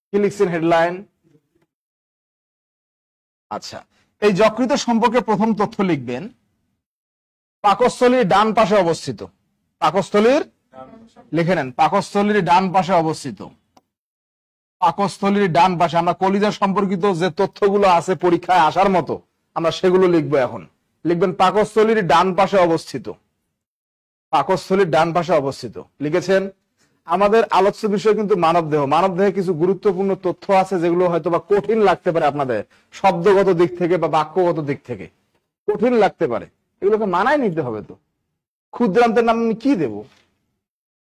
কি লিখছেন হেডলাইন? আচ্ছা, এই যকৃত সম্পর্কে প্রথম তথ্য লিখবেন পাকস্থলীর ডান পাশে অবস্থিত। পাকস্থলীর, লিখে নেন, পাকস্থলীর ডান পাশে অবস্থিত। পাকস্থলীর ডান পাশে। আমরা কলিজা সম্পর্কিত যে তথ্যগুলো আছে পরীক্ষায় আসার মতো, আমরা সেগুলো লিখবো এখন। লিখবেন পাকস্থলীর ডান পাশে অবস্থিত। পাকস্থলীর ডান পাশে অবস্থিত, লিখেছেন। আমাদের আলোচ্য বিষয় কিন্তু মানবদেহ। মানবদেহে কিছু গুরুত্বপূর্ণ তথ্য আছে যেগুলো হয়তো বা কঠিন লাগতে পারে আপনাদের, শব্দগত দিক থেকে বা বাক্যগত দিক থেকে কঠিন লাগতে পারে, এগুলোকে মানায় নিতে হবে। তো ক্ষুদ্রান্তের নাম আমি কি দেব,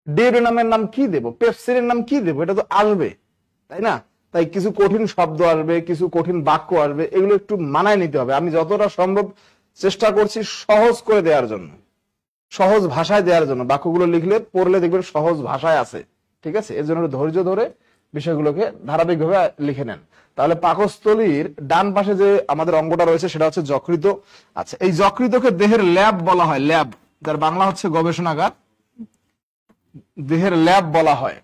ডিউরেনামের নাম কি দেব, পেপসিনের নাম কি দেব, এটা তো আসবে, তাই না? তাই কিছু কঠিন শব্দ আসবে, কিছু কঠিন বাক্য আসবে, এগুলো একটু মানায় নিতে হবে। আমি যতটা সম্ভব চেষ্টা করছি সহজ করে দেওয়ার জন্য, সহজ ভাষায় দেওয়ার জন্য। বাক্যগুলো লিখলে পড়লে দেখবেন সহজ ভাষায় আছে, ঠিক আছে? এর জন্য ধৈর্য ধরে বিষয়গুলোকে ধারাবাহিকভাবে লিখে নেন। তাহলে পাকস্থলীর ডান পাশে যে আমাদের অঙ্গটা রয়েছে সেটা হচ্ছে যকৃত। আচ্ছা, এই যকৃতকে দেহের ল্যাব বলা হয়, ল্যাব, যার বাংলা হচ্ছে গবেষণাগার, দেহের ল্যাব বলা হয়।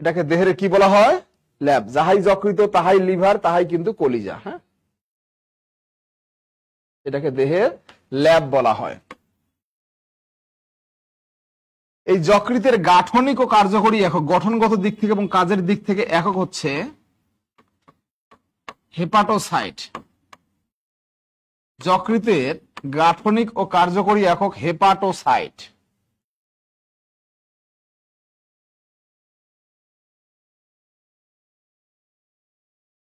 এটাকে দেহের কি বলা হয়? ল্যাব। যাহাই যকৃত তাহাই লিভার তাহাই কিন্তু কলিজা। হ্যাঁ, এটাকে দেহের ল্যাব বলা হয়। এই যকৃতের গাঠনিক ও কার্যকরী একক, গঠনগত দিক থেকে এবং কাজের দিক থেকে একক হচ্ছে হেপাটোসাইট। যকৃতের গাঠনিক ও কার্যকরী একক হেপাটোসাইট।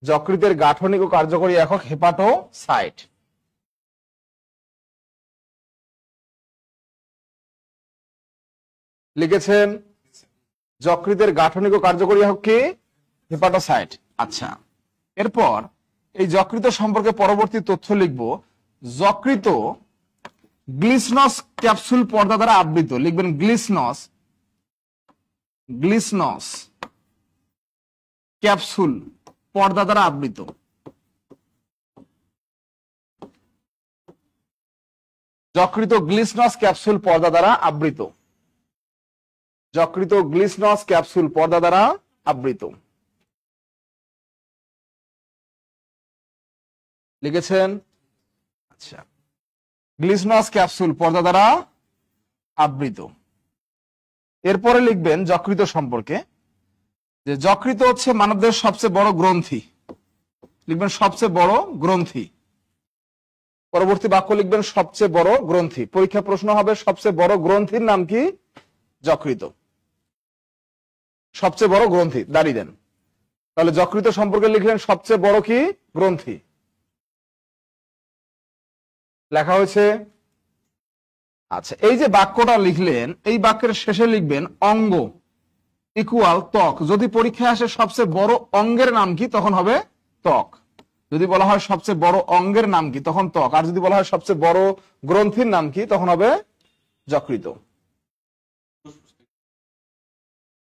যকৃতের গাঠনিক ও কার্যকরী একক হেপাটোসাইট। লিখেছেন? যকৃতের গাঠনিক ও কার্যকরী একক কি? হেপাটোসাইট। আচ্ছা, এরপর এই যকৃত সম্পর্কে পরবর্তী তথ্য লিখব। যকৃত গ্লিসনস ক্যাপসুল পর্দা দ্বারা আবৃত। লিখবেন গ্লিসনস, গ্লিসনস ক্যাপসুল পর্দা দ্বারা আবৃত। যকৃত গ্লিসনস ক্যাপসুল পর্দা দ্বারা আবৃত। যকৃত গ্লিসনস ক্যাপসুল পর্দা দ্বারা আবৃত। লিখেছেন? আচ্ছা, গ্লিসনস ক্যাপসুল পর্দা দ্বারা আবৃত। এরপরে লিখবেন যকৃত সম্পর্কে যে যকৃত হচ্ছে মানবদেহের সবচেয়ে বড় গ্রন্থি। লিখবেন সবচেয়ে বড় গ্রন্থি। পরবর্তী বাক্য লিখবেন সবচেয়ে বড় গ্রন্থি। পরীক্ষা প্রশ্ন হবে সবচেয়ে বড় গ্রন্থির নাম কি? যকৃত। সবচেয়ে বড় গ্রন্থি দাঁড়িয়ে দেন। তাহলে যকৃত সম্পর্কে লিখলেন সবচেয়ে বড় কি? গ্রন্থি। লেখা হয়েছে? আচ্ছা, এই যে বাক্যটা লিখলেন, এই বাক্যের শেষে লিখবেন অঙ্গ ইকুয়াল ত্বক। যদি পরীক্ষায় আসে সবচেয়ে বড় অঙ্গের নাম কি, তখন হবে ত্বক। যদি বলা হয় সবচেয়ে বড় অঙ্গের নাম কি, তখন ত্বক। আর যদি বলা হয় সবচেয়ে বড় গ্রন্থির নাম কি, তখন হবে যকৃত।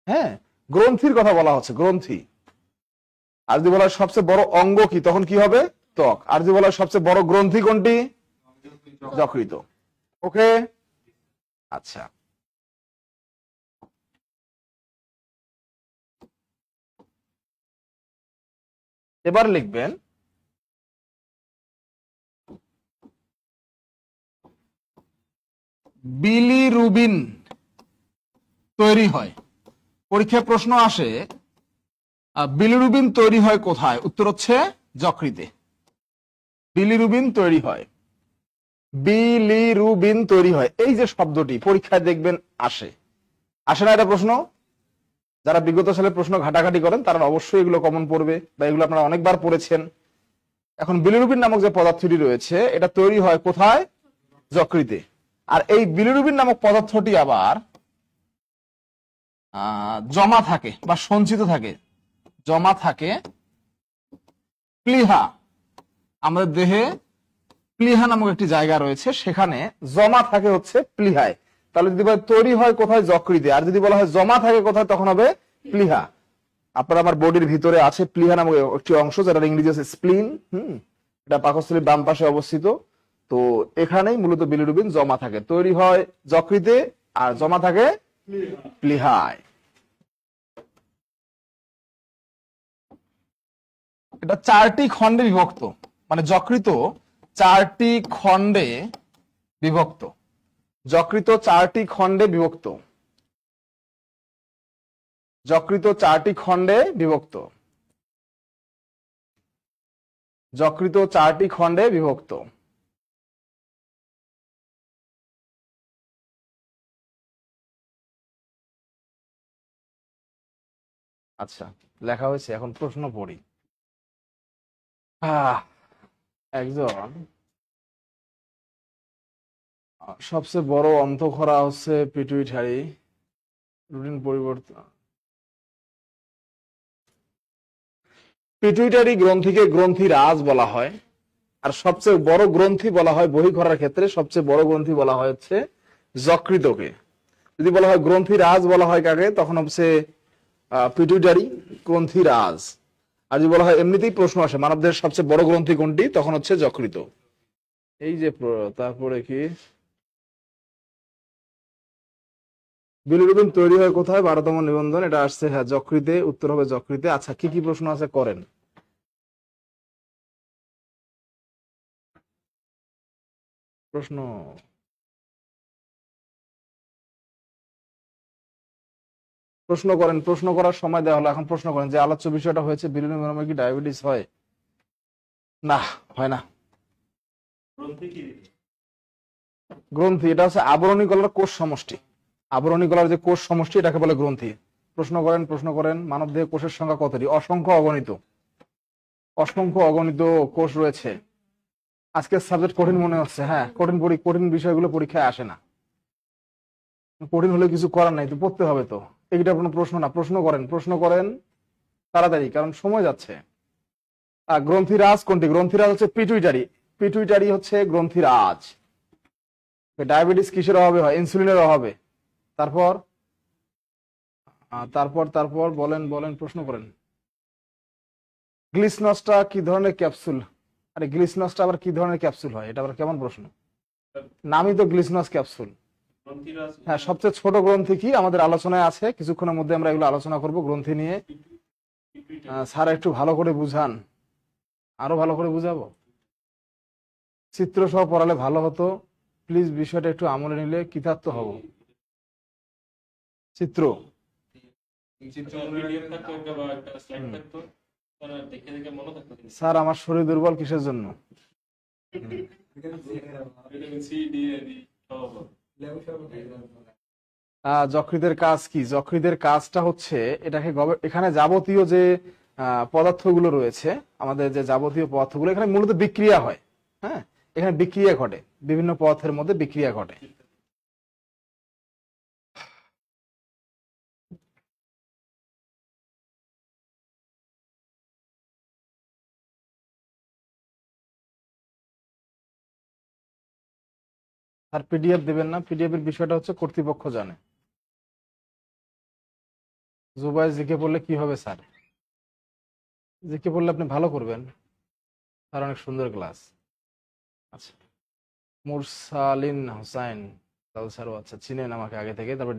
হ্যাঁ, গ্রন্থির কথা বলা হচ্ছে, গ্রন্থি। আর যদি বলা হয় সবচেয়ে বড় অঙ্গ কি, তখন কি হবে? ত্বক। আর যদি বলা হয় সবচেয়ে বড় গ্রন্থি কোনটি? যকৃত। ওকে, আচ্ছা। এবার লিখবেন বিলিরুবিন তৈরি হয়। পরীক্ষায় প্রশ্ন আসে বিলিরুবিন তৈরি হয় কোথায়? উত্তর হচ্ছে যকৃতে। বিলিরুবিন তৈরি হয়, বিলিরুবিন তৈরি হয়। এই যে শব্দটি পরীক্ষায় দেখবেন আসে, আসে না? এটা প্রশ্ন, যারা বিগত সালে প্রশ্ন ঘাটাঘাটি করেন তারা অবশ্যই এগুলো কমন পড়বে বা এগুলো আপনারা অনেকবার পড়েছেন। এখন বিলিরুবিন নামক যে পদার্থটি রয়েছে এটা তৈরি হয় কোথায়? যকৃতে। আর এই বিলিরুবিন নামক পদার্থটি আবার জমা থাকে বা সঞ্চিত থাকে, জমা থাকে প্লীহা। আমাদের দেহে প্লীহা নামক একটি জায়গা রয়েছে, সেখানে জমা থাকে হচ্ছে প্লীহায়। তাহলে যদি বলে তৈরি হয় কোথায়? যকৃতে। আর যদি বলা হয় জমা থাকে কোথায়, তখন হবে প্লীহা। আপনার আমার বডির ভিতরে আছে প্লীহা নামক একটি অংশ, যেটা ইংরেজি আছে স্প্লিন। এটা পাকস্থলীর বাম পাশে অবস্থিত। তো এখানেই মূলত বিলিরুবিন জমা থাকে। তৈরি হয় যকৃতে আর জমা থাকে প্লীহায়। এটা 4টি খণ্ডে বিভক্ত, মানে যকৃত 4টি খণ্ডে বিভক্ত। যকৃত 4টি খণ্ডে বিভক্ত। যকৃত 4টি খণ্ডে বিভক্ত। যকৃত 4টি খণ্ডে বিভক্ত। আচ্ছা, লেখা হয়েছে, এখন প্রশ্ন পড়ি। আহ, একজন সবচেয়ে বড় অন্তঃক্ষরা হচ্ছে পিটুইটারি, রুটিন পরিবর্তন। পিটুইটারি গ্রন্থিকে গ্রন্থিরাজ বলা হয়, আর সবচেয়ে বড় গ্রন্থি বলা হয় বহিঃক্ষরার ক্ষেত্রে, সবচেয়ে বড় গ্রন্থি বলা হয় হচ্ছে যকৃতকে। যদি বলা হয় গ্রন্থিরাজ বলা হয় কাকে, তখন হচ্ছে পিটুইটারি গ্রন্থিরাজ। আর যদি বলা হয় এমনিতেই প্রশ্ন আসে মানবদেহের সবচেয়ে বড় গ্রন্থি কোনটি, তখন হচ্ছে যকৃত। এই যে তারপরে কি বিলিরুবিন তৈরি হয় কোথায়, 12তম নিবন্ধন, এটা আসছে হ্যাঁ যকৃতে, উত্তর হবে যকৃতে। আচ্ছা, কি কি প্রশ্ন আছে করেন। প্রশ্ন প্রশ্ন করেন, প্রশ্ন করার সময় দেওয়া হলো, এখন প্রশ্ন করেন। যে আলোচ্য বিষয়টা হয়েছে বিলিরুবিন বিলম্বে কি ডায়াবেটিস হয়? না, হয় না। গ্রন্থি এটা হচ্ছে আবরণী কলার কোষ সমষ্টি। আবরণী কলার যে কোষ সমষ্টি, এটাকে বলে গ্রন্থি। প্রশ্ন করেন, প্রশ্ন করেন। মানব দেহে কোষের সংখ্যা কতটি? অসংখ্য, অগণিত। অসংখ্য অগণিত কোষ রয়েছে। আজকের সাবজেক্ট কঠিন মনে হচ্ছে, হ্যাঁ কঠিন বিষয়গুলো পরীক্ষায় আসে না। কঠিন হলে কিছু করার নাই, তো পড়তে হবে তো। এইটা কোনো প্রশ্ন না। প্রশ্ন করেন, প্রশ্ন করেন তাড়াতাড়ি, কারণ সময় যাচ্ছে। গ্রন্থিরাজ কোনটি? গ্রন্থিরাজ হচ্ছে পিটুইটারি। পিটুইটারি হচ্ছে গ্রন্থিরাজ। ডায়াবেটিস কিসের অভাবে হয়? ইনসুলিনের অভাবে। তারপর তারপর তারপর বলেন বলেন, প্রশ্ন করেন। গ্লিসনসটা কি ধরনের ক্যাপসুল? আরে গ্লিসনসটা আবার কি ধরনের ক্যাপসুল হয়? এটা আবার কেমন প্রশ্ন? নামই তো গ্লিসনস ক্যাপসুল। হ্যাঁ, সবচেয়ে ছোট গ্রন্থি কি আমাদের আলোচনায় আছে, কিছুক্ষণের মধ্যে আমরা এগুলো আলোচনা করব গ্রন্থি নিয়ে। স্যার একটু ভালো করে বুঝান, আরো ভালো করে বুঝাবো। চিত্র সহ পড়ালে ভালো হতো, প্লিজ বিষয়টা একটু আমলে নিলে কৃতার্থ হব। চিত্র স্যার, আমার শরীর দুর্বল কিসের জন্য? যকৃতের কাজ কি? যকৃতের কাজটা হচ্ছে এটাকে এখানে যাবতীয় যে পদার্থগুলো রয়েছে, আমাদের যে যাবতীয় পদার্থগুলো, এখানে মূলত বিক্রিয়া হয়। হ্যাঁ, এখানে বিক্রিয়া ঘটে, বিভিন্ন পদার্থের মধ্যে বিক্রিয়া ঘটে। আর পিডিএফ দেবেন না? পিডিএফ এর বিষয়টা হচ্ছে কর্তৃপক্ষ জানে। জুবাই জিকে পড়লে কি হবে স্যার? জিকে পড়লে আপনি ভালো করবেন, আর অনেক সুন্দর ক্লাস। আচ্ছা, মুরসালিন হোসাইন স্যার, আচ্ছা চিনেন আমাকে আগে থেকে। তারপর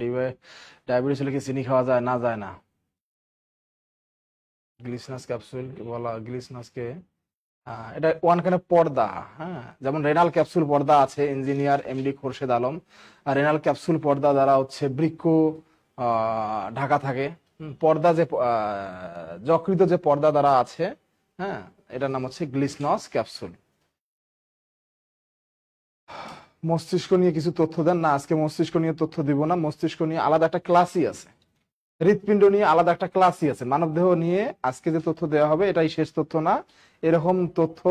ডায়াবেটিস হলে কি চিনি খাওয়া যায়? না, যায় না। গ্লিসনাস ক্যাপসুল বলা, গ্লিসনাসকে এটা ওয়ান কাইন্ড অফ পর্দা। হ্যাঁ, যেমন রেনাল ক্যাপসুল পর্দা আছে, ইঞ্জিনিয়ার এমডি খোরশেদ আলম। আর রেনাল ক্যাপসুল পর্দা দ্বারা হচ্ছে বৃক্ক ঢাকা থাকে। পর্দা যে যকৃত যে পর্দা দ্বারা আছে, হ্যাঁ, এটার নাম হচ্ছে গ্লিসনস ক্যাপসুল। মস্তিষ্ক নিয়ে কিছু তথ্য দেন। না, আজকে মস্তিষ্ক নিয়ে তথ্য দিব না। মস্তিষ্ক নিয়ে আলাদা একটা ক্লাসই আছে, হৃৎপিণ্ড নিয়ে আলাদা একটা ক্লাসই আছে। মানবদেহ নিয়ে আজকে যে তথ্য দেওয়া হবে এটাই শেষ তথ্য না। এরকম তথ্য,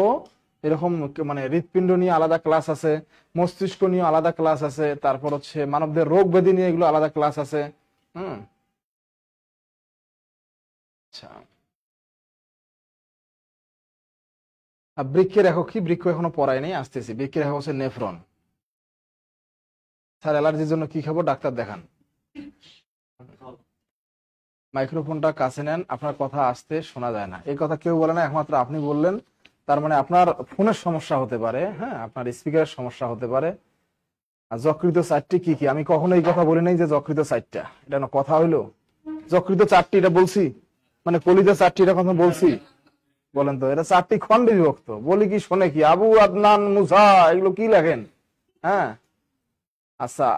এরকম মানে হৃৎপিণ্ড নিয়ে আলাদা ক্লাস আছে, মস্তিষ্ক নিয়ে আলাদা ক্লাস আছে, তারপর হচ্ছে মানবদেহের রোগ ব্যাধি নিয়ে এগুলো আলাদা ক্লাস আছে। হুম, আচ্ছা। বৃক্ষের একক কি? বৃক্ষ এখনো পড়ায় নেই, আসতেছি। বৃক্ষের একক হচ্ছে নেফ্রন। স্যার, অ্যালার্জির জন্য কি খাবো? ডাক্তার দেখান। মাইক্রোফোনটা কাছে নেন, আপনার কথা আসতে শোনা যায় না। এই কথা কেউ বলে না, একমাত্র আপনি বললেন। তার মানে আপনার ফোনের সমস্যা হতে পারে, হ্যাঁ, আপনার স্পিকারের সমস্যা হতে পারে। আর যকৃত চারটি কি কি? আমি কখনো এই কথা বলি নাই যে যকৃত চারটা, এটা না কথা হইলো। যকৃত চারটি এটা বলছি, মানে কলিজা চারটি এটা কথা বলছি? বলেন তো, এটা চারটি খণ্ডে বিভক্ত। বলি কি শোনে কি? আবু আদনান মুসা এগুলো কি লেখেন? হ্যাঁ, আচ্ছা।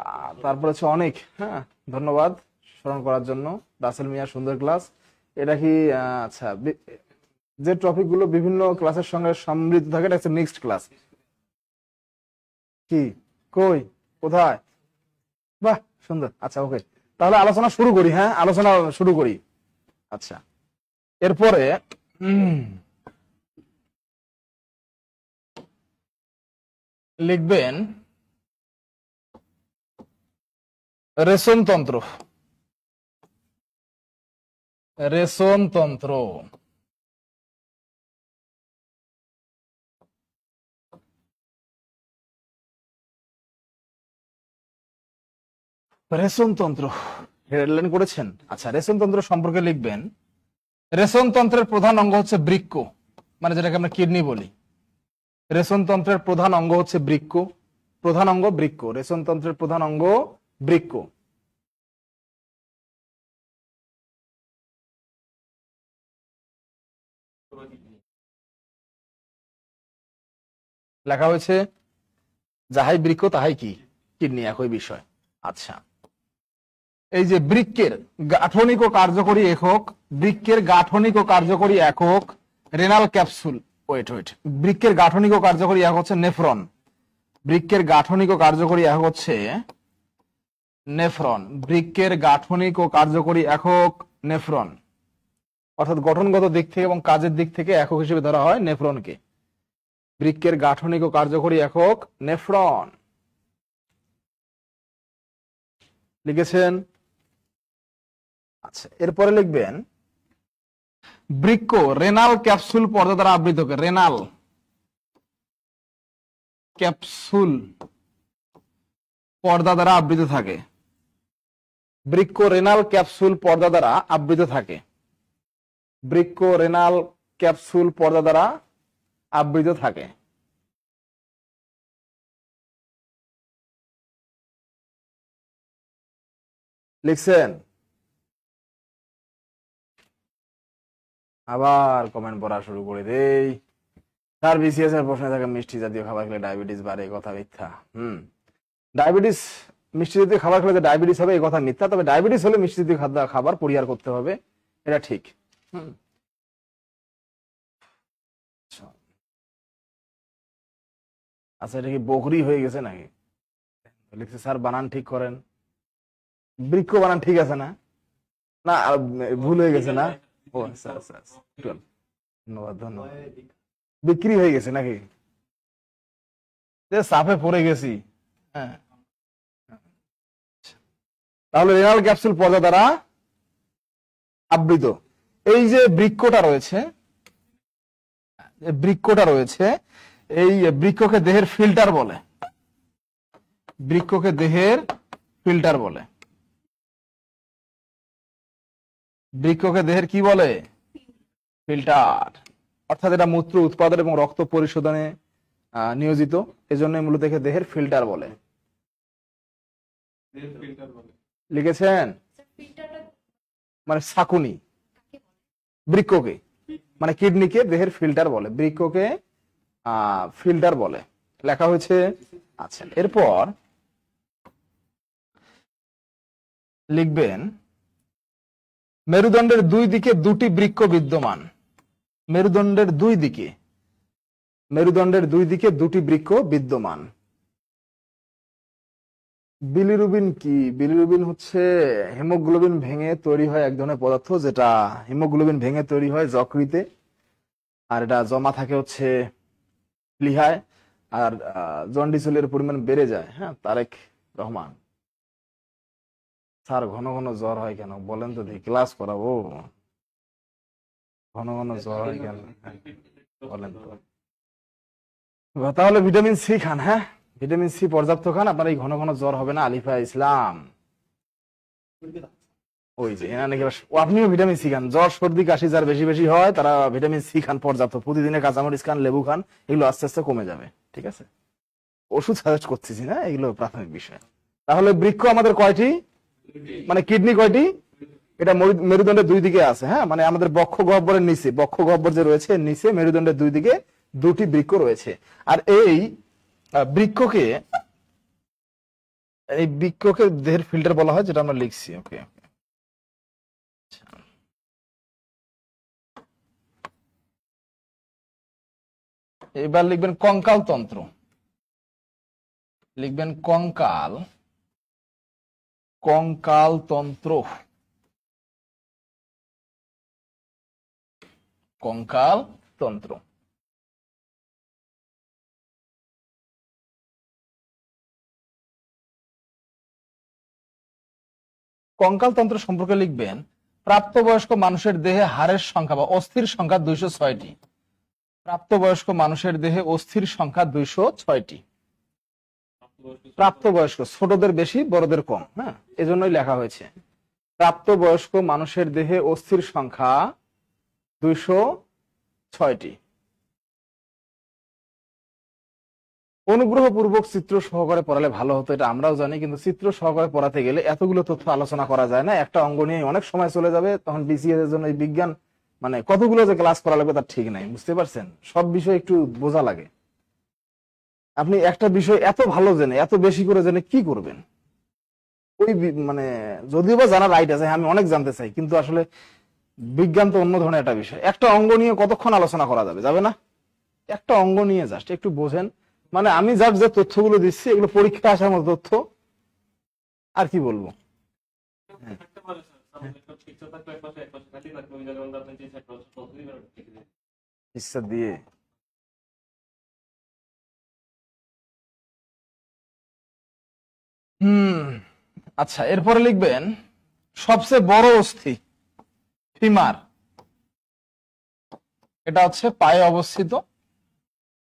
তারপর হচ্ছে অনেক, হ্যাঁ, ধন্যবাদ স্মরণ করার জন্য। রাসেল মিয়া, সুন্দর ক্লাস। এটা কি আচ্ছা, যে টপিক গুলো বিভিন্ন ক্লাসের সঙ্গে সমৃদ্ধ থাকে, এটা হচ্ছে নেক্সট ক্লাস। কি? কই? কোথায়? বাহ, সুন্দর। আচ্ছা, ওকে, তাহলে আলোচনা শুরু করি। হ্যাঁ, আলোচনা শুরু করি। আচ্ছা, এরপরে লিখবেন রেশনতন্ত্র। রেশনতন্ত্র রেশনতন্ত্র হেডলাইন করেছেন। আচ্ছা, রেশনতন্ত্র সম্পর্কে লিখবেন রেশনতন্ত্রের প্রধান অঙ্গ হচ্ছে বৃক্ক, মানে যেটাকে আমরা কিডনি বলি। রেশনতন্ত্রের প্রধান অঙ্গ হচ্ছে বৃক্ক, প্রধান অঙ্গ বৃক্ক, রেশনতন্ত্রের প্রধান অঙ্গ বৃক্ক। লেখা হয়েছে যাহাই বৃক্ক তাহাই কি কিডনি, একই বিষয়। আচ্ছা, এই যে বৃক্কের গাঠনিক ও কার্যকরী একক, বৃক্কের গাঠনিক ও কার্যকরী একক রেনাল ক্যাপসুল। ওয়েট ওয়েট, বৃক্কের গাঠনিক ও কার্যকরী একক হচ্ছে নেফ্রন। বৃক্কের গাঠনিক ও কার্যকরী একক হচ্ছে নেফ্রন। বৃক্কের গাঠনিক ও কার্যকরী একক নেফ্রন, অর্থাৎ গঠনগত দিক থেকে এবং কাজের দিক থেকে একক হিসেবে ধরা হয় নেফ্রনকে। বৃক্কের গাঠনিক ও কার্যকরী একক নেফ্রন। লিখেছেন? আচ্ছা, এরপরে লিখবেন বৃক্ক রেনাল ক্যাপসুল পর্দা দ্বারা আবৃত। রেনাল ক্যাপসুল পর্দা দ্বারা আবৃত থাকে। বৃক্ক রেনাল ক্যাপসুল পর্দা দ্বারা আবৃত থাকে। বৃক্ক রেনাল ক্যাপসুল পর্দা দ্বারা আবৃত থাকে। লিখছেন? আবার কমেন্ট পড়া শুরু করে দেই। তার বিসিএস এর প্রশ্নে থাকে মিষ্টি জাতীয় খাবার খেলে ডায়াবেটিস বাড়ে, এই কথা মিথ্যা। ডায়াবেটিস, মিষ্টি জাতীয় খাবার খেলে ডায়াবেটিস হবে এই কথা মিথ্যা। তবে ডায়াবেটিস হলে মিষ্টি জাতীয় খাবার পরিহার করতে হবে, এটা ঠিক। আচ্ছা, এটা কি বকরি হয়ে গেছে নাকি? লিখছে স্যার বানান ঠিক করেন। বৃক্ষ বানান ঠিক আছে না? না ভুল হয়ে গেছে না? ও আচ্ছা আচ্ছা, ধন্যবাদ ধন্যবাদ। বিক্রি হয়ে গেছে নাকি? সাফে পড়ে গেছি। হ্যাঁ, তাহলে রেনাল ক্যাপসুল পর্দা দ্বারা আবৃত। এই যে বৃক্ষটা রয়েছে, বৃক্ষটা রয়েছে, এই বৃক্ষকে দেহের ফিল্টার বলে। বৃক্ষকে দেহের ফিল্টার বলে। বৃক্ষকে দেহের কি বলে? ফিল্টার। অর্থাৎ এটা মূত্র উৎপাদন এবং রক্ত পরিশোধনে নিয়োজিত, এজন্য মূলত একে দেহের ফিল্টার বলে। লিখেছেন? মানে ছাঁকুনি। বৃক্ষকে মানে কিডনিকে দেহের ফিল্টার বলে, বৃক্ষকে ফিল্টার বলে, লেখা হয়েছে। আচ্ছা, এরপর লিখবেন মেরুদণ্ডের দুই দিকে দুটি বৃক্ক বিদ্যমান। মেরুদণ্ডের দুই দিকে, মেরুদণ্ডের দুই দিকে দুটি বৃক্ক বিদ্যমান। বিলিরুবিন কি? বিলিরুবিন হচ্ছে হিমোগ্লোবিন ভেঙে তৈরি হয় এক ধরনের পদার্থ, যেটা হিমোগ্লোবিন ভেঙে তৈরি হয় যকৃতে, আর এটা জমা থাকে হচ্ছে প্লীহায়, আর জন্ডিস হলে এর পরিমাণ বেড়ে যায়। হ্যাঁ, তারেক রহমান স্যার ঘন ঘন জ্বর হয় কেন বলেন তো দেখি, ক্লাস করাবো। ঘন ঘন জ্বর হয় কেন বলেন তো। তাহলে ভিটামিন সি খান। হ্যাঁ, ভিটামিন সি পর্যাপ্ত খান, আপনার এই ঘন ঘন জ্বর হবে না। আলিফা ইসলাম, ওই যে নাকি আপনিও ভিটামিন সি খান। জ্বর সর্দি কাশি যার বেশি বেশি হয় তারা ভিটামিন সি খান পর্যাপ্ত, প্রতিদিনে কাঁচামরিচ খান, লেবু খান, এগুলো আস্তে আস্তে কমে যাবে। ঠিক আছে, ওষুধ সাজেস্ট করতেছি না, এগুলো প্রাথমিক বিষয়। তাহলে বৃক্ষ আমাদের কয়টি, মানে কিডনি কয়টি? এটা মেরুদণ্ডের দুই দিকে আছে। হ্যাঁ, মানে আমাদের বক্ষ গহ্বরের নিচে, বক্ষ গহ্বর যে রয়েছে নিচে মেরুদণ্ডের দুই দিকে দুটি বৃক্ক রয়েছে। আর এই বৃক্ষকে, এই বৃক্ষকে দেহের ফিল্টার বলা হয়, যেটা আমরা লিখছি। ওকে, এবার লিখবেন কঙ্কাল তন্ত্র। লিখবেন কঙ্কাল, কঙ্কাল তন্ত্র। কঙ্কাল তন্ত্র। কঙ্কাল তন্ত্র সম্পর্কে লিখবেন, প্রাপ্তবয়স্ক মানুষের দেহে হাড়ের সংখ্যা বা অস্থির সংখ্যা 206টি। প্রাপ্তবয়স্ক মানুষের দেহে অস্থির সংখ্যা 206টি। প্রাপ্তবয়স্ক, ছোটদের বেশি বড়দের কম, হ্যাঁ, এজন্যই লেখা হয়েছে প্রাপ্তবয়স্ক মানুষের দেহে অস্থির সংখ্যা 206টি। অনুগ্রহপূর্বক চিত্র সহকারে পড়ালে ভালো হতো, এটা আমরাও জানি, কিন্তু চিত্র সহকারে পড়াতে গেলে এতগুলো তথ্য আলোচনা করা যায় না, একটা অঙ্গ নিয়ে অনেক সময় চলে যাবে, তখন বিসিএস এর জন্য এই বিজ্ঞান মানে কতগুলো যে ক্লাস করা লাগবে তার ঠিক নাই, বুঝতে পারছেন? সব বিষয় একটু বোঝা লাগে। আপনি একটা বিষয় এত ভালো জেনে, এত বেশি করে জেনে কি করবেন? ওই মানে যদিও বা জানা রাইট আছে, আমি অনেক জানতে চাই, কিন্তু আসলে বিজ্ঞান তো অন্য ধরনের একটা বিষয়। একটা অঙ্গ নিয়ে কতক্ষণ আলোচনা করা যাবে? যাবে না। একটা অঙ্গ নিয়ে জাস্ট একটু বোঝেন, মানে আমি যার যে তথ্যগুলো দিচ্ছি এগুলো পরীক্ষা আসার মতো তথ্য, আর কি বলবো। ইচ্ছা দিয়ে আচ্ছা, এরপরে লিখবেন সবচেয়ে বড় অস্থি ফিমার, এটা হচ্ছে পায়ে অবস্থিত,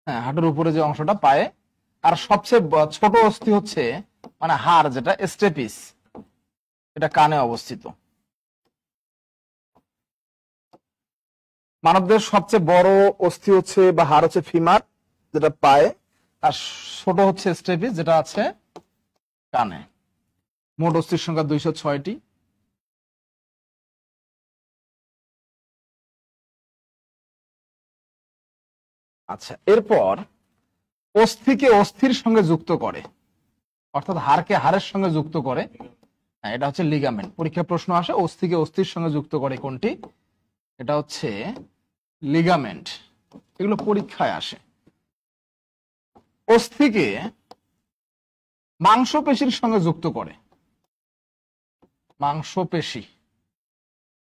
হ্যাঁ, হাঁটুর উপরে যে অংশটা পায়ে। আর সবচেয়ে ছোট অস্থি হচ্ছে মানে হাড়, যেটা স্টেপিস, এটা কানে অবস্থিত। মানবদেহের সবচেয়ে বড় অস্থি হচ্ছে বা হাড় হচ্ছে ফিমার, যেটা পায়ে, আর ছোট হচ্ছে স্টেপিস, যেটা আছে কানে। মোট অস্থির সংখ্যা 206টি। আচ্ছা, এরপর অস্থিকে অস্থির সঙ্গে যুক্ত করে, অর্থাৎ হাড়কে হাড়ের সঙ্গে যুক্ত করে, হ্যাঁ, এটা হচ্ছে লিগামেন্ট। পরীক্ষা প্রশ্ন আসে অস্থিকে অস্থির সঙ্গে যুক্ত করে কোনটি, এটা হচ্ছে লিগামেন্ট, এগুলো পরীক্ষায় আসে। অস্থিকে মাংসপেশির সঙ্গে যুক্ত করে, মাংসপেশি,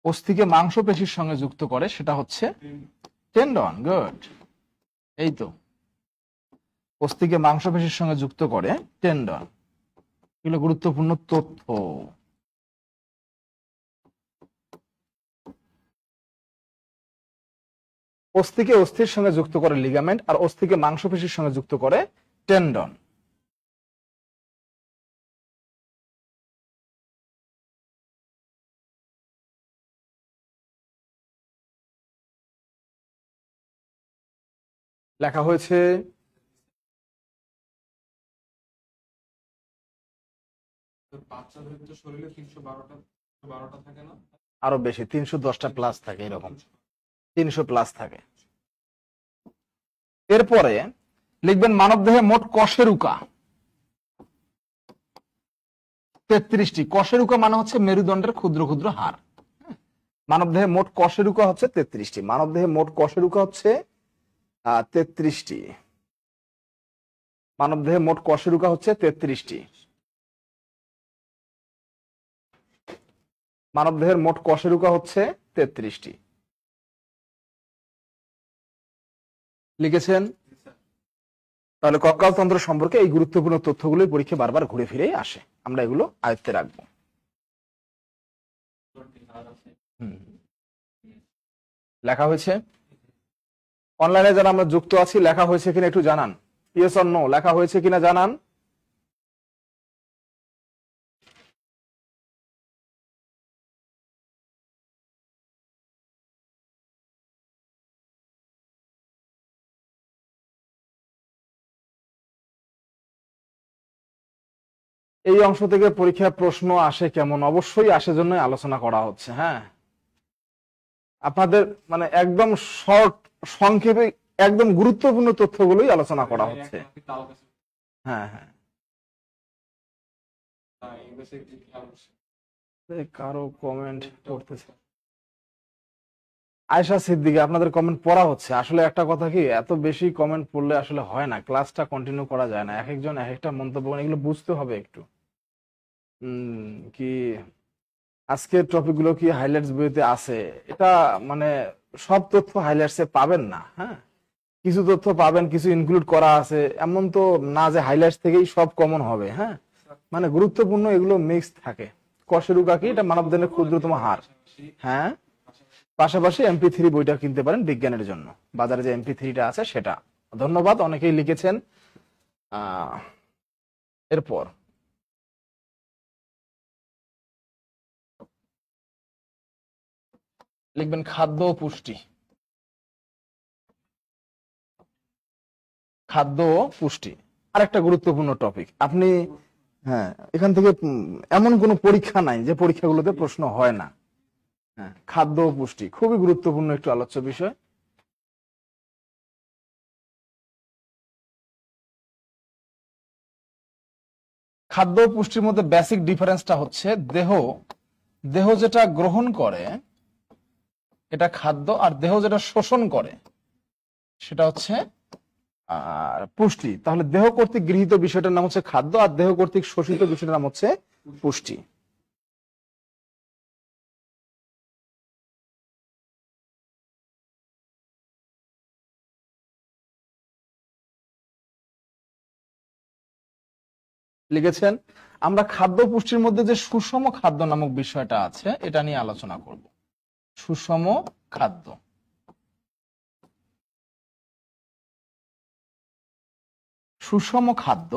অস্থিকে মাংসপেশির সঙ্গে যুক্ত করে, সেটা হচ্ছে টেন্ডন। গুড, এই তো, অস্থিকে মাংসপেশির সঙ্গে যুক্ত করে টেন্ডন। এগুলো গুরুত্বপূর্ণ তথ্য। অস্থিকে অস্থির সঙ্গে যুক্ত করে লিগামেন্ট, আর অস্থিকে মাংসপেশির সঙ্গে যুক্ত করে টেন্ডন। লেখা হয়েছে আরো বেশি, 310টা প্লাস থাকে, এরকম 300 প্লাস থাকে। এরপরে লিখবেন মানবদেহে মোট কশেরুকা 33টি। কশেরুকা মানে হচ্ছে মেরুদণ্ডের ক্ষুদ্র ক্ষুদ্র হাড়। মানবদেহে মোট কশেরুকা হচ্ছে 33টি। মানবদেহে মোট কশেরুকা হচ্ছে 33টি। মানবদেহে মোট কশেরুকা হচ্ছে 33টি। মানবদেহের মোট কশেরুকা হচ্ছে 33টি। লিখেছেন? তাহলে কঙ্কালতন্ত্র সম্পর্কে এই গুরুত্বপূর্ণ তথ্যগুলোই পরীক্ষা বারবার ঘুরে ফিরে আসে, আমরা এগুলো আয়ত্তে রাখবো। লেখা হয়েছে অনলাইনে যারা আমরা যুক্ত আছি, লেখা হয়েছে কিনা একটু জানান। ইয়েস অর নো, লেখা হয়েছে কিনা জানান। এই অংশ থেকে পরীক্ষার প্রশ্ন আসে কেমন? অবশ্যই আসে, জন্যই আলোচনা করা হচ্ছে। হ্যাঁ, আপনাদের মানে একদম শর্ট, সংক্ষেপে একদম গুরুত্বপূর্ণ তথ্যগুলোই আলোচনা করা হচ্ছে। হ্যাঁ হ্যাঁ, কারো কমেন্ট করতেছে। আয়েশা সিদ্দিকী, আপনাদের কমেন্ট পড়া হচ্ছে। আসলে একটা কথা কি, এত বেশি কমেন্ট পড়লে আসলে হয় না, ক্লাসটা কন্টিনিউ করা যায় না। এক একজন এক একটা মন্তব্য, এগুলো বুঝতে হবে একটু। কি আজকের টপিক গুলো কি হাইলাইটস বইতে আছে? এটা মানে সব তথ্য হাইলাইটসে পাবেন না। হ্যাঁ, কিছু তথ্য পাবেন, কিছু ইনক্লুড করা আছে, এমন তো না যে হাইলাইটস থেকেই সব কমন হবে। হ্যাঁ, মানে গুরুত্বপূর্ণ এগুলো মিক্স থাকে। কশেরুকা কি? এটা মানবদেহের ক্ষুদ্রতম হাড়। হ্যাঁ, পাশাপাশি MP3 বইটা কিনতে পারেন বিজ্ঞানের জন্য, বাজারে যে MP3টা আছে সেটা। ধন্যবাদ, অনেকেই লিখেছেন। এরপর লিখবেন খাদ্য ও পুষ্টি। খাদ্য ও পুষ্টি আরেকটা গুরুত্বপূর্ণ টপিক। আপনি, হ্যাঁ, এখান থেকে এমন কোনো পরীক্ষা নাই যে পরীক্ষাগুলোতে প্রশ্ন হয় না। হ্যাঁ, খাদ্য ও পুষ্টি খুবই গুরুত্বপূর্ণ একটু আলোচ্য বিষয়। খাদ্য ও পুষ্টির মধ্যে বেসিক ডিফারেন্সটা হচ্ছে দেহ দেহ যেটা গ্রহণ করে এটা খাদ্য, আর দেহ যেটা শোষণ করে সেটা হচ্ছে পুষ্টি। তাহলে দেহ কর্তৃক গৃহীত বিষয়টার নাম হচ্ছে খাদ্য, আর দেহ কর্তৃক শোষিত বিষয়টার নাম হচ্ছে পুষ্টি। লিখেছেন? আমরা খাদ্য পুষ্টির মধ্যে যে সুষম খাদ্য নামক বিষয়টা আছে এটা নিয়ে আলোচনা করব। সুষম খাদ্য। সুষম খাদ্য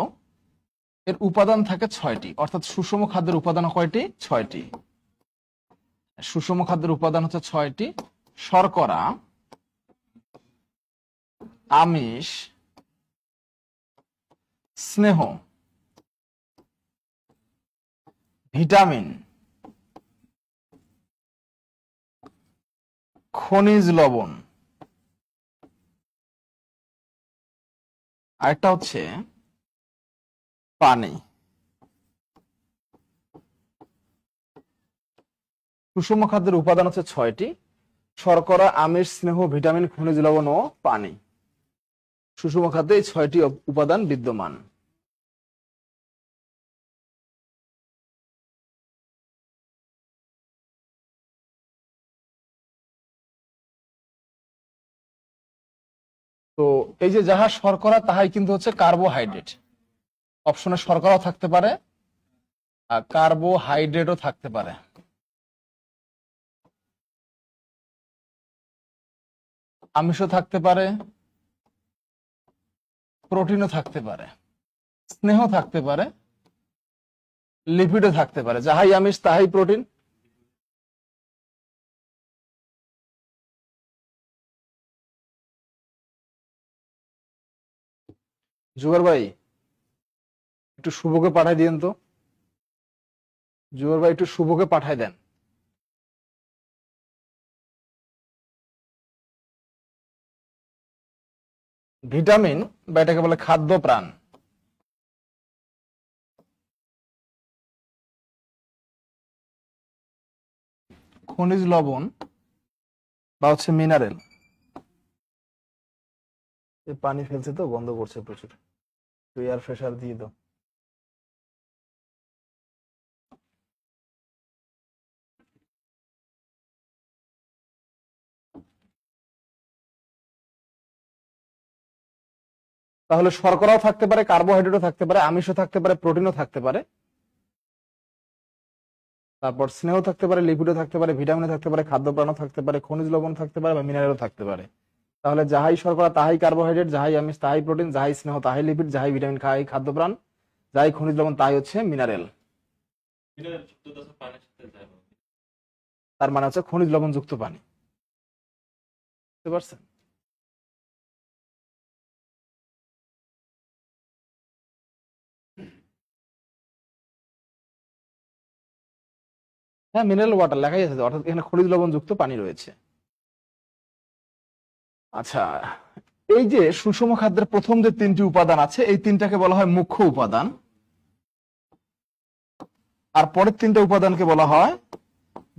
এর উপাদান থাকে 6টি, অর্থাৎ সুষম খাদ্যের উপাদান কয়টি? 6টি। সুষম খাদ্যের উপাদান হচ্ছে 6টি: শর্করা, আমিষ, স্নেহ, ভিটামিন, খনিজ লবণ, আরেকটা হচ্ছে পানি। সুষম খাদ্যের উপাদান হচ্ছে 6টি: শর্করা, আমিষ, স্নেহ, ভিটামিন, খনিজ লবণ ও পানি। সুষম খাদ্যে এই 6টি উপাদান বিদ্যমান। তো এই যে যাহা শর্করা তাহাই কিন্তু হচ্ছে কার্বোহাইড্রেট। অপশনে শর্করাও থাকতে পারে আর কার্বোহাইড্রেটও থাকতে পারে। আমিষও থাকতে পারে, প্রোটিনও থাকতে পারে, স্নেহ থাকতে পারে, লিপিডও থাকতে পারে। যাহাই আমিষ তাহাই প্রোটিন। জুয়ার ভাই একটু শুভকে পাঠাই দিন তো। জুয়ার ভাই একটু শুভকে পাঠাই দেন। ভিটামিন বা এটাকে বলে খাদ্য প্রাণ। খনিজ লবণ বা হচ্ছে মিনারেল। পানি ফেলছে তো গন্ধ করছে প্রচুর, তুই এয়ার ফ্রেশার দিয়ে দাও। তাহলে শর্করাও থাকতে পারে, কার্বোহাইড্রেটও থাকতে পারে, আমিষও থাকতে পারে, প্রোটিনও থাকতে পারে, তারপর স্নেহ থাকতে পারে, লিপিডও থাকতে পারে, ভিটামিনও থাকতে পারে, খাদ্য প্রাণও থাকতে পারে, খনিজ লবণ থাকতে পারে বা মিনারেলও থাকতে পারে। তাহলে যাহাই শর্করা তাহাই কার্বোহাইড্রেট, যাহাই আমিষ তাহাই প্রোটিন, যাহাই স্নেহ তাহাই লিপিড, যাহাই ভিটামিন তাহাই খাদ্য প্রাণ, যাহাই খনিজ লবণ তাই হচ্ছে মিনারেল। তার মানে হচ্ছে খনিজ লবণ যুক্ত পানি। বুঝতে পারছেন? হ্যাঁ, মিনারেল ওয়াটার লেখাই আছে, অর্থাৎ এখানে খনিজ লবণ যুক্ত পানি রয়েছে। আচ্ছা, এই যে সুষম খাদ্যের প্রথম যে 3টি উপাদান আছে এই 3টাকে বলা হয় মুখ্য উপাদান, আর পরের 3টা উপাদানকে বলা হয়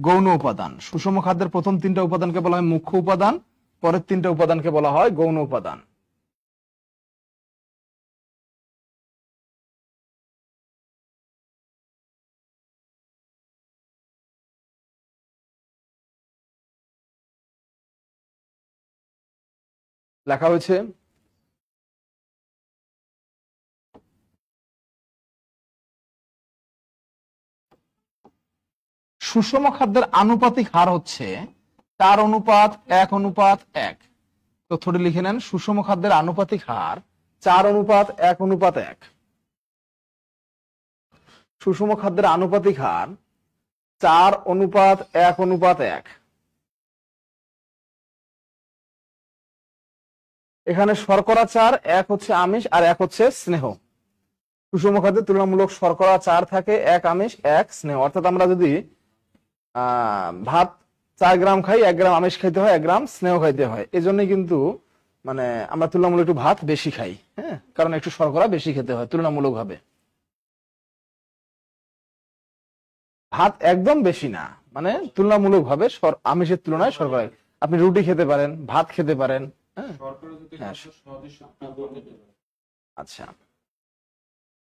গৌণ উপাদান। সুষম খাদ্যের প্রথম 3টা উপাদানকে বলা হয় মুখ্য উপাদান, পরের 3টা উপাদানকে বলা হয় গৌণ উপাদান। লেখা হয়েছে সুষম খাদ্যের আনুপাতিক হার হচ্ছে 4:1:1। তথ্যটি লিখে নেন, সুষম খাদ্যের আনুপাতিক হার 4:1:1। সুষম খাদ্যের আনুপাতিক হার 4:1:1। এখানে শর্করা 4, 1 হচ্ছে আমিষ আর 1 হচ্ছে স্নেহ। সুষম খাদ্যে তুলনামূলক শর্করা 4 থাকে, 1 আমিষ 1 স্নেহ। অর্থাৎ আমরা যদি ভাত 4 গ্রাম খাই, 1 গ্রাম আমিষ খাইতে হয়, 1 গ্রাম স্নেহ খাইতে হয়। এই জন্যই কিন্তু মানে আমরা তুলনামূলক একটু ভাত বেশি খাই, হ্যাঁ, কারণ একটু শর্করা বেশি খেতে হয় তুলনামূলক ভাবে। ভাত একদম বেশি না, মানে তুলনামূলক ভাবে আমিষের তুলনায় শর্করা। আপনি রুটি খেতে পারেন, ভাত খেতে পারেন, হ্যাঁ। আচ্ছা,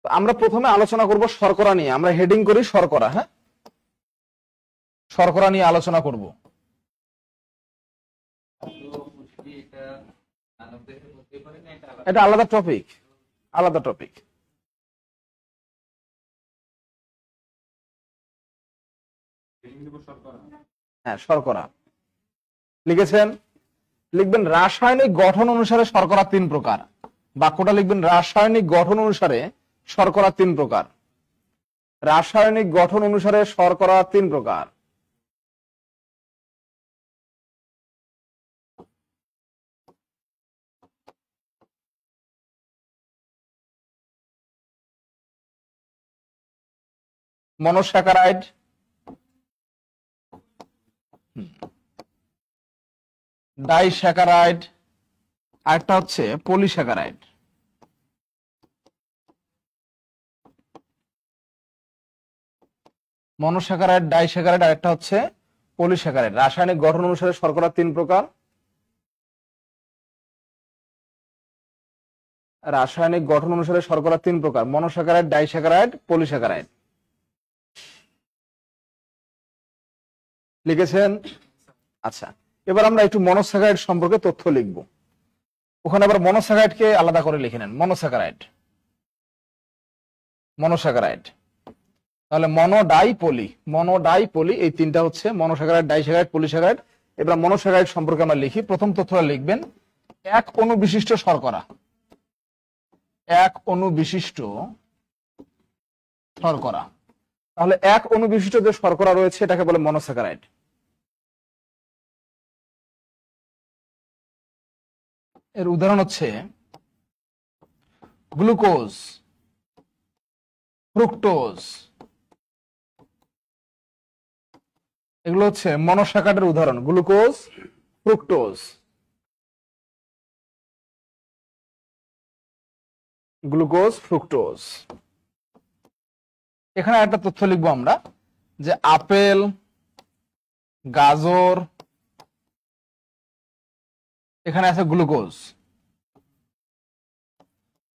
আমরা প্রথমে আলোচনা করব শর্করা নিয়ে। আমরা হেডিং করি শর্করা, হ্যাঁ, শর্করা নিয়ে আলোচনা করব। এটা আলাদা টপিক, আলাদা টপিক। হ্যাঁ, শর্করা লিখেছেন, লিখবেন রাসায়নিক গঠন অনুসারে শর্করা 3 প্রকার। বাক্যটা লিখবেন রাসায়নিক গঠন অনুসারে শর্করা 3 প্রকার। রাসায়নিক গঠন অনুসারে শর্করা 3 প্রকার। মনোস্যাকারাইড, ডাইস্যাকারাইড, আরেকটা হচ্ছে পলিস্যাকারাইড। মনোস্যাকারাইড, ডাইস্যাকারাইড, আরেকটা হচ্ছে পলিস্যাকারাইড। রাসায়নিক গঠন অনুসারে শর্করা 3 প্রকার। রাসায়নিক গঠন অনুসারে শর্করা 3 প্রকার: মনোস্যাকারাইড, ডাইস্যাকারাইড, পলিস্যাকারাইড। লিখেছেন? আচ্ছা, এবার আমরা একটু মনোস্যাকারাইড সম্পর্কে তথ্য লিখব। ওখানে আবার মনোস্যাকারাইডকে আলাদা করে লিখে নেন। মনোস্যাকারাইড, মনোস্যাকারাইড, তাহলে মনোডাই পলি, মনোডাই পলি, এই তিনটা হচ্ছে মনোস্যাকারাইড, ডাইস্যাকারাইড, পলিস্যাকারাইড। এবার মনোস্যাকারাইড সম্পর্কে আমরা লিখি। প্রথম তথ্যটা লিখবেন 1 অণু বিশিষ্ট শর্করা। 1 অণু বিশিষ্ট শর্করা, তাহলে 1 অণু বিশিষ্ট যে শর্করা রয়েছে এটাকে বলে মনোস্যাকারাইড। এর উদাহরণ হচ্ছে গ্লুকোজ, ফ্রুক্টোজ, এগুলো হচ্ছে মনোস্যাকারাইডের উদাহরণ। Glucose, fructose, glucose, fructose. এখানে একটা তথ্য লিখবো আমরা যে আপেল, গাজর, এখানে আছে গ্লুকোজ।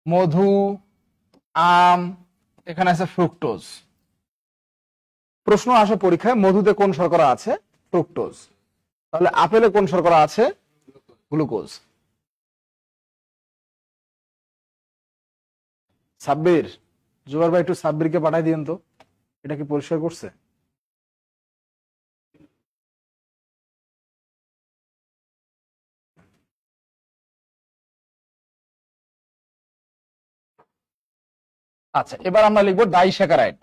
মধু, আম, এখানে আছে ফ্রুক্টোজ। প্রশ্ন আসে পরীক্ষায়, মধুতে কোন শর্করা আছে? ফ্রুক্টোজ। তাহলে আপেলে কোন শর্করা আছে? গ্লুকোজ। সাব্বির, জুবার ভাই একটু সাব্বিরকে পাঠাই দিন তো, এটা কি পরিষ্কার করছে? আচ্ছা, এবার আমরা লিখবো ডাইস্যাকারাইড।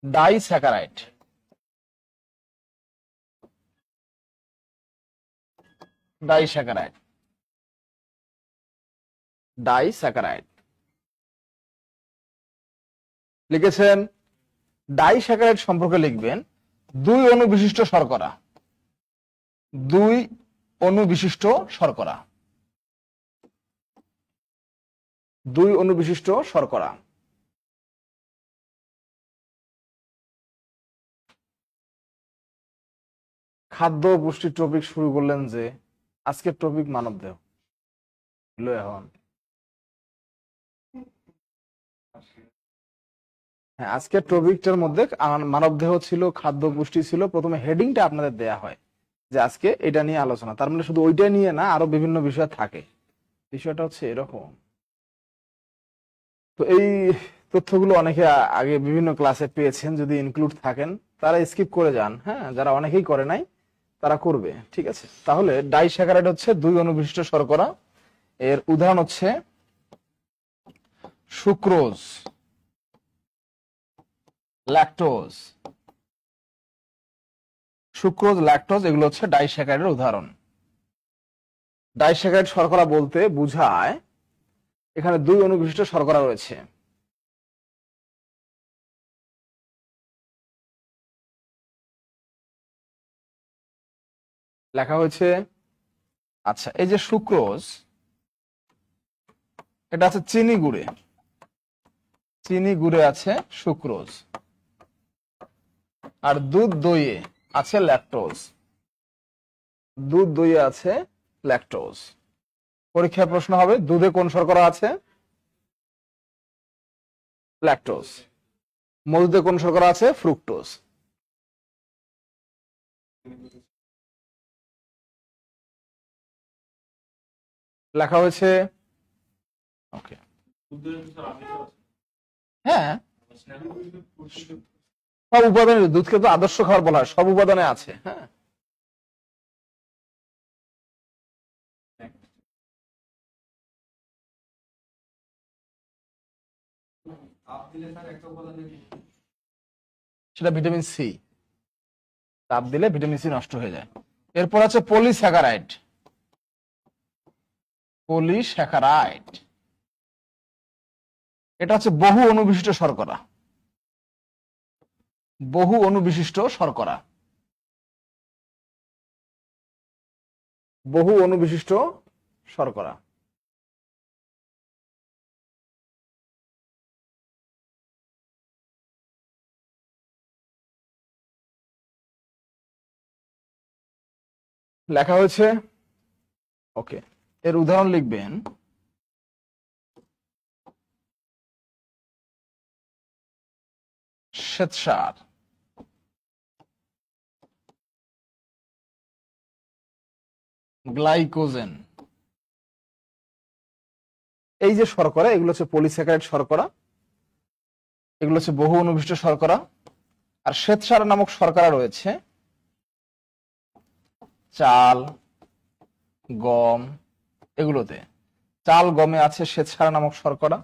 Disaccharide, disaccharide, disaccharide. লিখেছেন? ডাইস্যাকারাইড সম্পর্কে লিখবেন 2 অণু বিশিষ্ট শর্করা। 2 অণু বিশিষ্ট শর্করা, 2 অণু বিশিষ্ট শর্করা। খাদ্য পুষ্টির টপিক শুরু করলেন যে, আজকের টপিক মানবদেহ। এখন হ্যাঁ, আজকের টপিকটার মধ্যে মানবদেহ ছিল, খাদ্য পুষ্টি ছিল। প্রথমে হেডিংটা আপনাদের দেয়া হয়, যে আজকে এটা নিয়ে আলোচনা, তার মানে শুধু ওইটা নিয়ে না, আরো বিভিন্ন বিষয় থাকে। বিষয়টা হচ্ছে এরকম। তো এই তথ্যগুলো অনেকে আগে বিভিন্ন ক্লাসে পেয়েছেন, যদি ইনক্লুড থাকেন তারা স্কিপ করে যান, হ্যাঁ, যারা অনেকেই করে নাই তারা করবে, ঠিক আছে। তাহলে ডাইস্যাকারাইড হচ্ছে 2 অনুবিশিষ্ট শর্করা। এর উদাহরণ হচ্ছে সুক্রোজ, ল্যাকটোজ। সুক্রোজ, ল্যাকটোজ এগুলো হচ্ছে ডাইস্যাকারাইডের উদাহরণ। ডাইস্যাকারাইড শর্করা বলতে বোঝায় এখানে 2 অনুবিশিষ্ট শর্করা রয়েছে। লেখা হয়েছে, আচ্ছা, এই যে সুক্রোজ, এটা আছে চিনি গুড়ে, চিনি গুড়ে আছে সুক্রোজ, আর দুধ দইয়ে আছে ল্যাকটোজ, দুধ দইয়ে আছে ল্যাকটোজ। পরীক্ষার প্রশ্ন হবে দুধে কোন শর্করা আছে? ল্যাকটোজ। মধুতে কোন শর্করা আছে? ফ্রুক্টোজ। লেখা হয়েছে, ওকে, হ্যাঁ, সব উপাদানে, দুধকে তো আদর্শ খাবার বলা হয়, সব উপাদানে আছে, হ্যাঁ। সেটা ভিটামিন সি, তাপ দিলে ভিটামিন সি নষ্ট হয়ে যায়। এরপর আছে পলিস্যাকারাইড। পলিস্যাকারাইড এটা হচ্ছে বহু অনুবিশিষ্ট শর্করা, বহু অনুবিশিষ্ট শর্করা, বহু অনুবিশিষ্ট শর্করা। লেখা হয়েছে, ওকে। এর উদাহরণ লিখবেন শ্বেতসার, গ্লাইকোজেন। এই যে শর্করা, এগুলো হচ্ছে পলিস্যাকারাইড শর্করা, এগুলো হচ্ছে বহু অনুবিশিষ্ট শর্করা। আর শ্বেতসার নামক শর্করা রয়েছে চাল, গম, এগুলোতে। চাল, গমে আছে শ্বেতসার নামক শর্করা,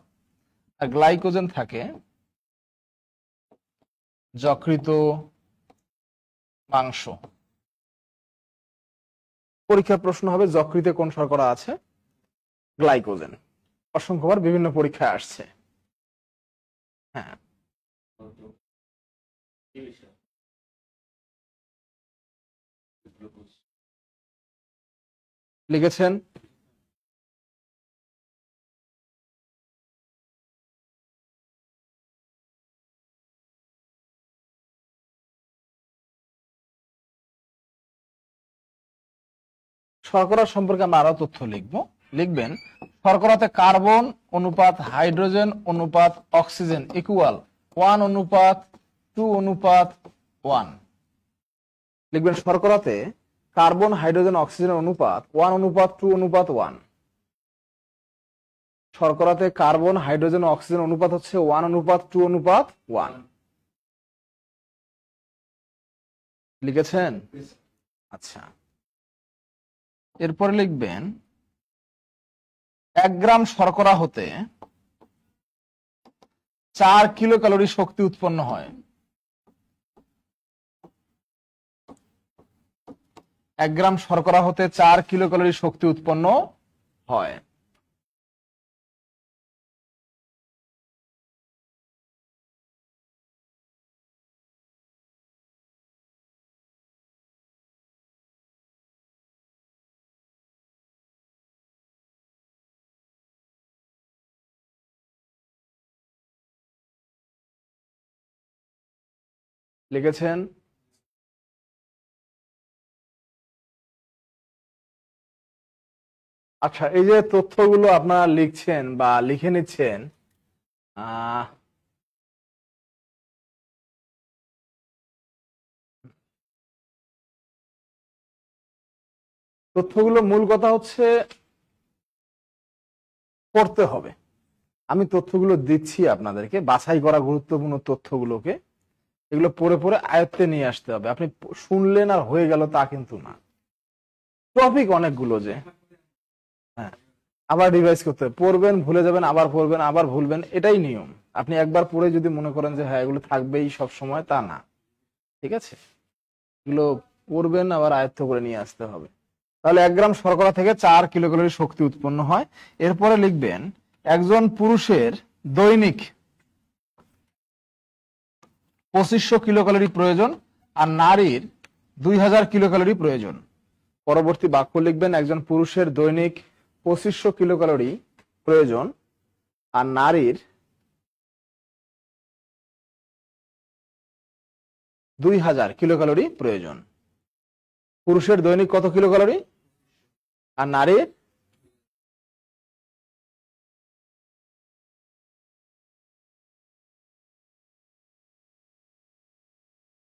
আর গ্লাইকোজেন থাকে যকৃত, মাংস। পরীক্ষার প্রশ্ন হবে যকৃতে কোন শর্করা আছে? গ্লাইকোজেন। অসংখ্যবার বিভিন্ন পরীক্ষায় আসছে, হ্যাঁ। লিখেছেন, শর্করা সম্পর্কে আমরা আরো তথ্য লিখবো। লিখবেন শর্করাতে কার্বন অনুপাত হাইড্রোজেন অনুপাত অক্সিজেন ইকুয়াল 1:2:1। লিখবেন শর্করাতে কার্বন, হাইড্রোজেন, অক্সিজেনের অনুপাত 1:2:1। শর্করাতে কার্বন, হাইড্রোজেন, অক্সিজেন অনুপাত হচ্ছে 1:2:1। লিখেছেন? আচ্ছা, এরপরে লিখবেন 1 গ্রাম শর্করা হতে 4 কিলো ক্যালোরি শক্তি উৎপন্ন হয়। 1 গ্রাম শর্করা হতে 4 কিলো ক্যালোরি শক্তি উৎপন্ন হয়। লিখেছেন? আচ্ছা, এই যে তথ্যগুলো আপনারা লিখছেন বা লিখে নিচ্ছেন, আহ তথ্যগুলো মূল কথা হচ্ছে পড়তে হবে। আমি তথ্যগুলো দিচ্ছি আপনাদেরকে, বাছাই করা গুরুত্বপূর্ণ তথ্যগুলোকে, এগুলো পড়ে পড়ে আয়ত্তে নিয়ে আসতে হবে। আপনি শুনলেন আর হয়ে গেল তা কিন্তু না, টপিক অনেকগুলো যে, হ্যাঁ, আবার রিভাইজ করতে হবে। পড়বেন, ভুলে যাবেন, আবার পড়বেন, আবার ভুলবেন, এটাই নিয়ম। আপনি একবার পড়ে যদি মনে করেন যে হ্যাঁ এগুলো থাকবেই সব সময়, তা না। ঠিক আছে, এগুলো পড়বেন, আবার আয়ত্ত করে নিয়ে আসতে হবে। তাহলে 1 গ্রাম শর্করা থেকে 4 কিলোক্যালোরি শক্তি উৎপন্ন হয়। এরপরে লিখবেন একজন পুরুষের দৈনিক 2500 কিলোক্যালোরি প্রয়োজন আর নারীর 2000 কিলোক্যালোরি প্রয়োজন। পরবর্তী বাক্য লিখবেন একজন পুরুষের দৈনিক 2500 কিলোক্যালোরি প্রয়োজন আর নারীর 2000 কিলোক্যালোরি প্রয়োজন। পুরুষের দৈনিক কত কিলোক্যালোরি আর নারীর?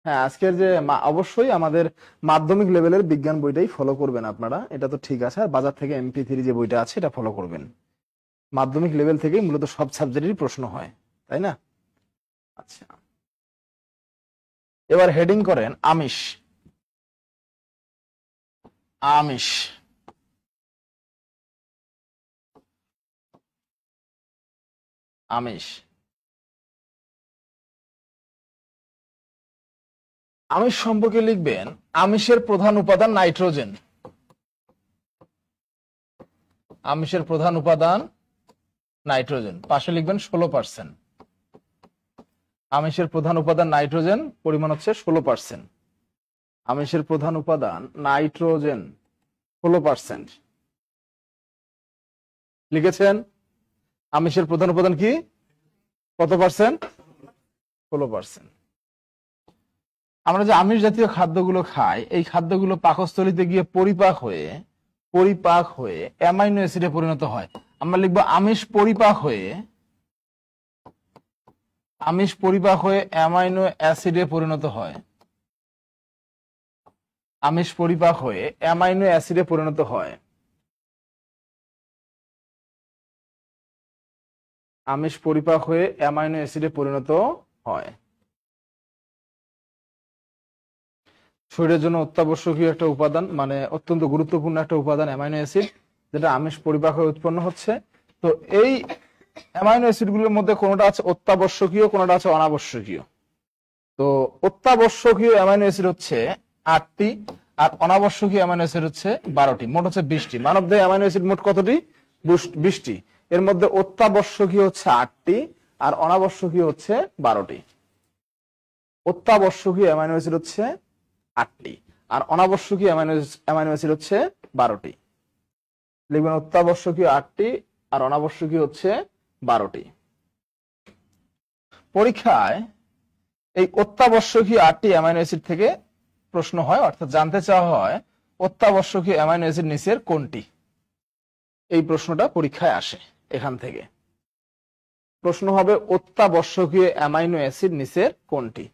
হ্যাঁ, আজকের যে অবশ্যই আমাদের মাধ্যমিক লেভেলের বিজ্ঞান বইটাই ফলো করবেন আপনারা, এটা তো ঠিক আছে। আর বাজার থেকে MP3 যে বইটা আছে এটা ফলো করবেন। মাধ্যমিক লেভেল থেকেই মূলত সব সাবজেক্টেরই প্রশ্ন হয়, তাই না? আচ্ছা, এবার হেডিং করেন আমিষ। আমিষ, আমিষ, আমিষ সম্পর্কে লিখবেন আমিষের প্রধান উপাদান নাইট্রোজেন। আমিষের প্রধান উপাদান নাইট্রোজেন, পাশে লিখবেন 16%। আমিষের প্রধান উপাদান নাইট্রোজেন, পরিমাণ হচ্ছে 16%। আমিষের প্রধান উপাদান নাইট্রোজেন 16%। লিখেছেন? আমিষের প্রধান উপাদান কি, কত পার্সেন্ট? 16%। আমরা যে আমিষ জাতীয় খাদ্যগুলো খাই, এই খাদ্যগুলো পাকস্থলীতে গিয়ে পরিপাক হয়ে অ্যামাইনো অ্যাসিডে পরিণত হয়। আমরা লিখবো আমিষ পরিপাক হয়ে অ্যামাইনো অ্যাসিডে পরিণত হয়। আমিষ পরিপাক হয়ে অ্যামাইনো অ্যাসিডে পরিণত হয়। আমিষ পরিপাক হয়ে অ্যামাইনো অ্যাসিডে পরিণত হয়। শরীরের জন্য অত্যাবশ্যকীয় একটা উপাদান, মানে অত্যন্ত গুরুত্বপূর্ণ একটা উপাদান অ্যামাইনো অ্যাসিড, যেটা আমিষ পরিপাক হয়ে উৎপন্ন হচ্ছে। তো এই অ্যামাইনো অ্যাসিডগুলোর মধ্যে কোনোটা আছে অত্যাবশ্যকীয়, কোনোটা আছে অনাবশ্যকীয়। তো অত্যাবশ্যকীয় অ্যামাইনো অ্যাসিড হচ্ছে 8টি আর অনাবশ্যকীয় অ্যামাইনো অ্যাসিড হচ্ছে 12টি, মোট হচ্ছে 20টি। মানবদেহে অ্যামাইনো অ্যাসিড মোট কতটি? 20টি। এর মধ্যে অত্যাবশ্যকীয় হচ্ছে 8টি আর অনাবশ্যকীয় হচ্ছে 12টি। অত্যাবশ্যকীয় অ্যামাইনো অ্যাসিড হচ্ছে 8টি আর অনাবশ্যকীয় অ্যামাইনো অ্যাসিড হচ্ছে 12টি। লিখবেন অত্যাবশ্যকীয় 8টি আর অনাবশ্যকীয় হচ্ছে 12টি। পরীক্ষায় এই অত্যাবশ্যকীয় 8টি অ্যামাইনো অ্যাসিড থেকে প্রশ্ন হয়, অর্থাৎ জানতে চাওয়া হয় অত্যাবশ্যকীয় অ্যামাইনো অ্যাসিড নিচের কোনটি। এই প্রশ্নটা পরীক্ষায় আসে এখান থেকে। প্রশ্ন হবে অত্যাবশ্যকীয় অ্যামাইনো অ্যাসিড নিচের কোনটি।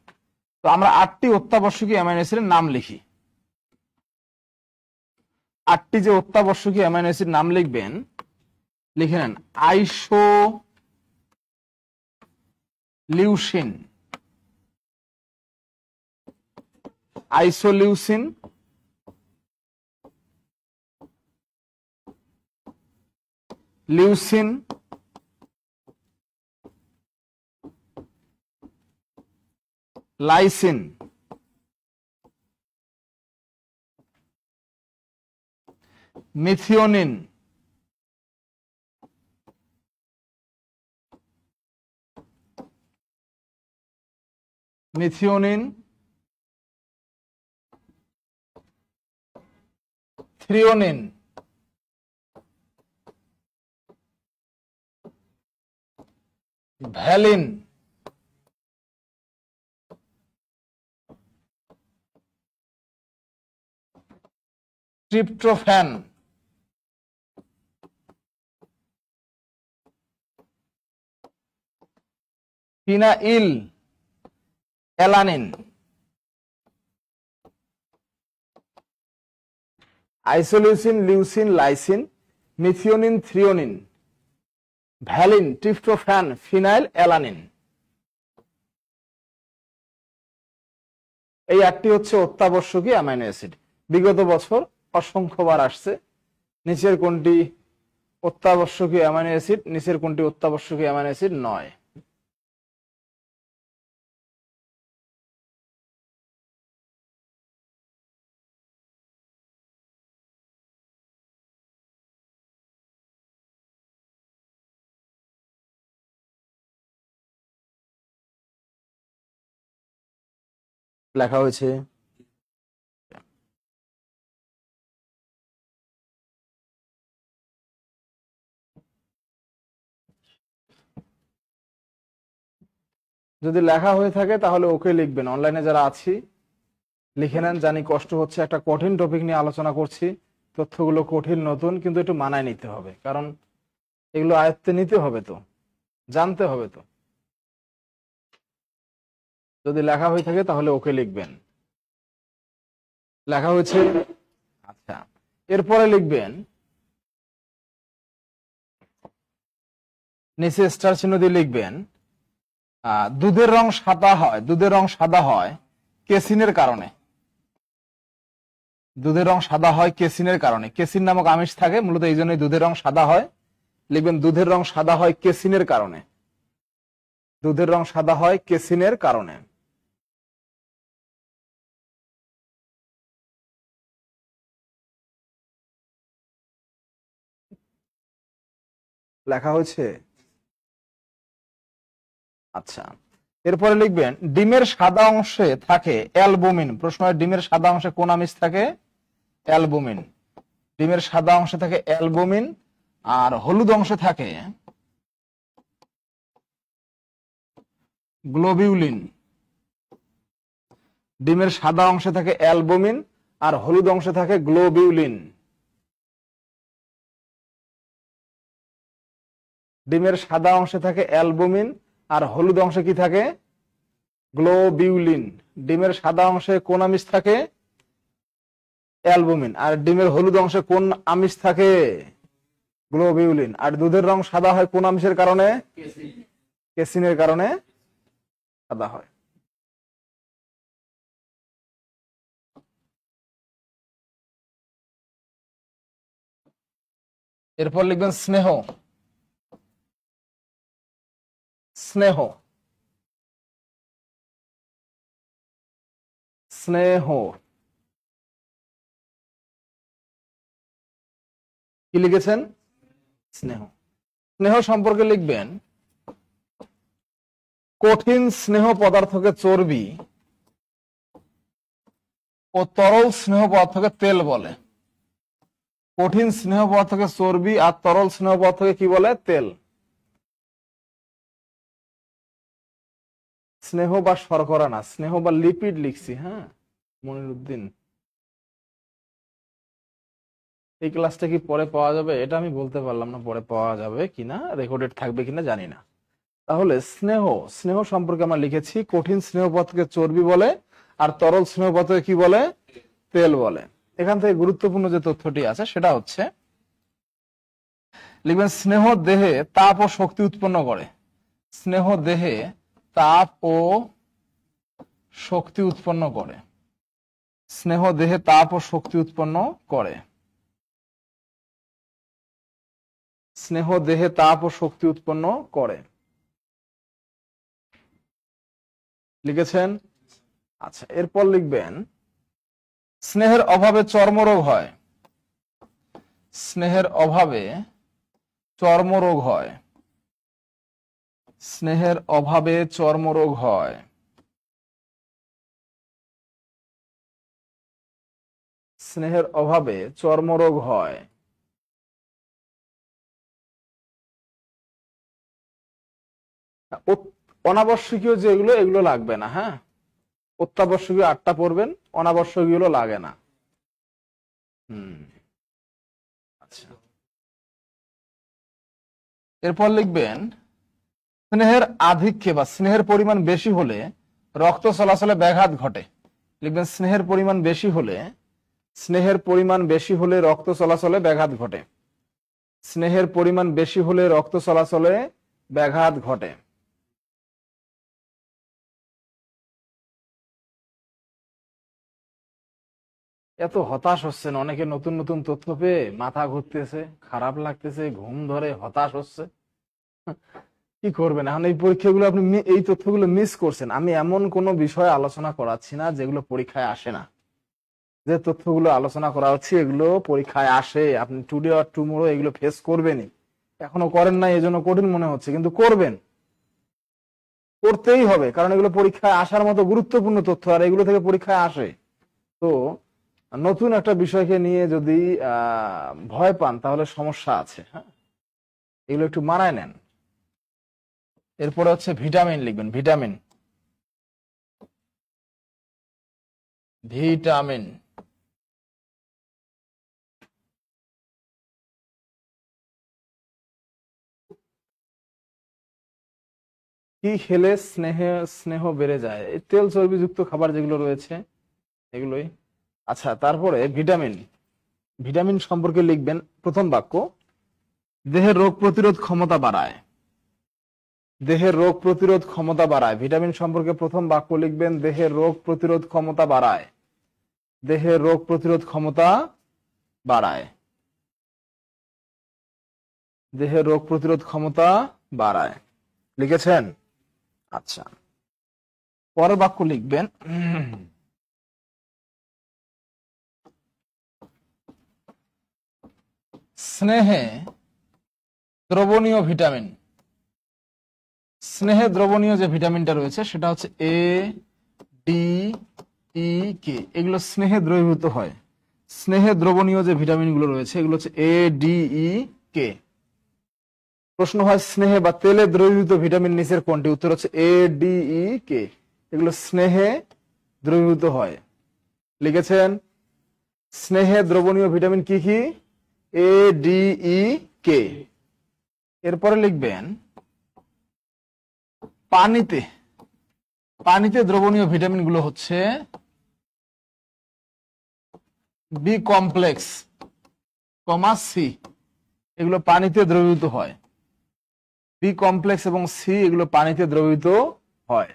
তো আমরা 8টি অত্যাবশ্যকীয় অ্যামাইনো অ্যাসিডের নাম লিখি। 8টি যে অত্যাবশ্যকীয় অ্যামাইনো অ্যাসিড নাম লিখবেন, লিখে নেন isoleucine, isoleucine, leucine, lysine, methionine, threonine, valine, tryptophan, phenyl alanine, isoleucine, leucine, lysine, methionine, threonine, valine, tryptophan, phenyl alanine. এই 8টি হচ্ছে অত্যাবশ্যকীয় অ্যামাইনো অ্যাসিড। বিগত বছর অসংখ্যবার আসছে। নিচের কোনটি অত্যাবশ্যকীয় অ্যামাইনো অ্যাসিড, নিচের কোনটি অত্যাবশ্যকীয় অ্যামাইনো অ্যাসিড নয়। লেখা হয়েছে যদি লেখা হয়ে থাকে তাহলে ওকে লিখবেন। অনলাইনে যারা আছি লিখে নেন। জানি কষ্ট হচ্ছে, একটা কঠিন টপিক নিয়ে আলোচনা করছি, তথ্যগুলো কঠিন, নতুন, কিন্তু একটু মানায় নিতে হবে, কারণ এগুলো আয়ত্তে নিতে হবে, তো জানতে হবে। তো যদি লেখা হয়ে থাকে তাহলে ওকে লিখবেন। লেখা হয়েছে? আচ্ছা, এরপরে লিখবেন নিচে স্টার চিহ্ন দিয়ে লিখবেন দুধের রং সাদা হয়, দুধের রং সাদা হয় কেসিনের কারণে। দুধের রং সাদা হয় কেসিনের কারণে। কেসিন নামক আমিষ থাকে, মূলত এই জন্যই দুধের রং সাদা হয়। লিখবেন দুধের রং সাদা হয় কেসিনের কারণে। দুধের রং সাদা হয় কেসিনের কারণে। লেখা হয়েছে? আচ্ছা, এরপরে লিখবেন ডিমের সাদা অংশে থাকে অ্যালবুমিন। প্রশ্ন হয় ডিমের সাদা অংশে কোন আমিষ থাকে? অ্যালবুমিন। ডিমের সাদা অংশে থাকে অ্যালবুমিন, আর হলুদ অংশে থাকে গ্লোবিউলিন। ডিমের সাদা অংশে থাকে অ্যালবুমিন আর হলুদ অংশে থাকে গ্লোবিউলিন। ডিমের সাদা অংশে থাকে অ্যালবুমিন আর হলুদ অংশে কি থাকে? গ্লোবিউলিন। ডিমের সাদা অংশে কোন আমিষ থাকে? অ্যালবুমিন। আর ডিমের হলুদ অংশে কোন আমিষ থাকে? গ্লোবিউলিন। আর দুধের রং সাদা হয় কোন আমিষের কারণে? কেসিনের কারণে সাদা হয়। এরপর লিখবেন স্নেহ। স্নেহ, স্নেহ কি লিখেছেন? স্নেহ। স্নেহ সম্পর্কে লিখবেন কঠিন স্নেহ পদার্থকে চর্বি ও তরল স্নেহ পদার্থকে তেল বলে। কঠিন স্নেহ পদার্থকে চর্বি আর তরল স্নেহ পদার্থকে কি বলে? তেল। স্নেহ বা শর্করা না, স্নেহ বা লিপিড লিখছি। হ্যাঁ মনিরুদ্দিন, এই ক্লাসটা কি পরে পাওয়া যাবে? এটা আমি বলতে পারলাম না পরে পাওয়া যাবে কিনা, রেকর্ডেড থাকবে কিনা জানি না। তাহলে স্নেহ, স্নেহ সম্পর্কে আমরা লিখেছি কঠিন স্নেহ পদার্থকে চর্বি বলে আর তরল স্নেহ পদার্থকে কি বলে? তেল বলে। এখান থেকে গুরুত্বপূর্ণ যে তথ্যটি আছে সেটা হচ্ছে লিখবেন স্নেহ দেহে তাপ ও শক্তি উৎপন্ন করে। স্নেহ দেহে তাপ ও শক্তি উৎপন্ন করে। স্নেহ দেহে তাপ ও শক্তি উৎপন্ন করে। স্নেহ দেহে তাপ ও শক্তি উৎপন্ন করে। লিখেছেন? আচ্ছা, এরপর লিখবেন স্নেহের অভাবে চর্মরোগ হয়। স্নেহের অভাবে চর্মরোগ হয়। স্নেহের অভাবে চর্মরোগ হয়। স্নেহের অভাবে চর্মরোগ হয়। অনাবশ্যকীয় যেগুলো এগুলো লাগবে না। হ্যাঁ, অত্যাবশ্যকীয় 8টা পড়বেন, অনাবশ্যকীয় লাগে না। আচ্ছা, এরপর লিখবেন স্নেহের আধিক্যে বা স্নেহের পরিমাণ বেশি হলে রক্ত চলাচলে ব্যাঘাত ঘটে। লিখবেন স্নেহের পরিমাণ বেশি হলে, স্নেহের পরিমাণ বেশি হলে রক্ত চলাচলে ব্যাঘাত ঘটে। স্নেহের পরিমাণ বেশি হলে রক্ত চলাচলে ব্যাঘাত ঘটে। এত হতাশ হচ্ছেন অনেকে, নতুন নতুন তথ্য পেয়ে মাথা ঘুরতেছে, খারাপ লাগতেছে, ঘুম ধরে, হতাশ হচ্ছে। কি করবেন এখন? এই পরীক্ষাগুলো আপনি এই তথ্যগুলো মিস করছেন। আমি এমন কোনো বিষয় আলোচনা করাচ্ছি না যেগুলো পরীক্ষায় আসে না। যে তথ্যগুলো আলোচনা করা হচ্ছে এগুলো পরীক্ষায় আসে। আপনি টুডে অর টুমোরো এগুলো ফেস করবেনই। এখনো করেন না, এই জন্য কঠিন মনে হচ্ছে, কিন্তু করবেন, করতেই হবে, কারণ এগুলো পরীক্ষায় আসার মতো গুরুত্বপূর্ণ তথ্য, আর এগুলো থেকে পরীক্ষায় আসে। তো নতুন একটা বিষয়কে নিয়ে যদি ভয় পান তাহলে সমস্যা আছে। হ্যাঁ, এগুলো একটু মানায় নেন। এরপরে হচ্ছে ভিটামিন লিখবেন। ভিটামিন, ভিটামিন কি খেলে স্নেহ বেড়ে যায়? এই তেল চর্বিযুক্ত খাবার যেগুলো রয়েছে এগুলোই। আচ্ছা, তারপরে ভিটামিন, ভিটামিন সম্পর্কে লিখবেন প্রথম বাক্য, দেহের রোগ প্রতিরোধ ক্ষমতা বাড়ায়। দেহের রোগ প্রতিরোধ ক্ষমতা বাড়ায়। ভিটামিন সম্পর্কে প্রথম বাক্য লিখবেন, দেহের রোগ প্রতিরোধ ক্ষমতা বাড়ায়। দেহের রোগ প্রতিরোধ ক্ষমতা বাড়ায়। দেহের রোগ প্রতিরোধ ক্ষমতা বাড়ায়। লিখেছেন? আচ্ছা, পরের বাক্য লিখবেন, স্নেহে দ্রবণীয় ভিটামিন। স্নেহে দ্রবণীয় যে ভিটামিনটা রয়েছে সেটা হচ্ছে এ, ডি, ই, কে। এগুলো স্নেহে দ্রবীভূত হয়। স্নেহে দ্রবণীয় যে ভিটামিন গুলো রয়েছে এগুলো হচ্ছে এ, ডি, ই, কে। প্রশ্ন হয় স্নেহে বা তেলে দ্রবীভূত ভিটামিন নিচের কোনটি? উত্তর হচ্ছে এ, ডি, ই, কে। এগুলো স্নেহে দ্রবীভূত হয়। লিখেছেন? স্নেহে দ্রবণীয় ভিটামিন কি কি? এ, ডি, ই, কে। এরপরে লিখবেন পানিতে, পানিতে দ্রবণীয় ভিটামিন গুলো হচ্ছে বি কমপ্লেক্স, সি। এগুলো পানিতে দ্রবীভূত হয়। বি কমপ্লেক্স এবং সি এগুলো পানিতে দ্রবীভূত হয়।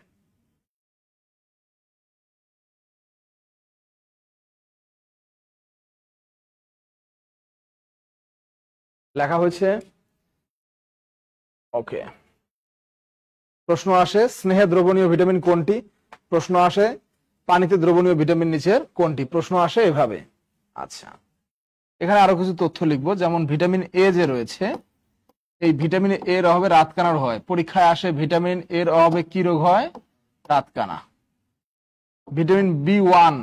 লেখা হয়েছে? ওকে। প্রশ্ন আসে স্নেহে দ্রবণীয় ভিটামিন কোনটি? প্রশ্ন আসে পানিতে দ্রবণীয় ভিটামিন নিচের কোনটি? প্রশ্ন আসে এভাবে। আচ্ছা, এখানে আরো কিছু তথ্য লিখবো, যেমন ভিটামিন এ যে রয়েছে, এই ভিটামিন এর অভাবে রাতকানা হয়। পরীক্ষায় আসে ভিটামিন এর অভাবে কি রোগ হয়? রাতকানা। ভিটামিন বি1,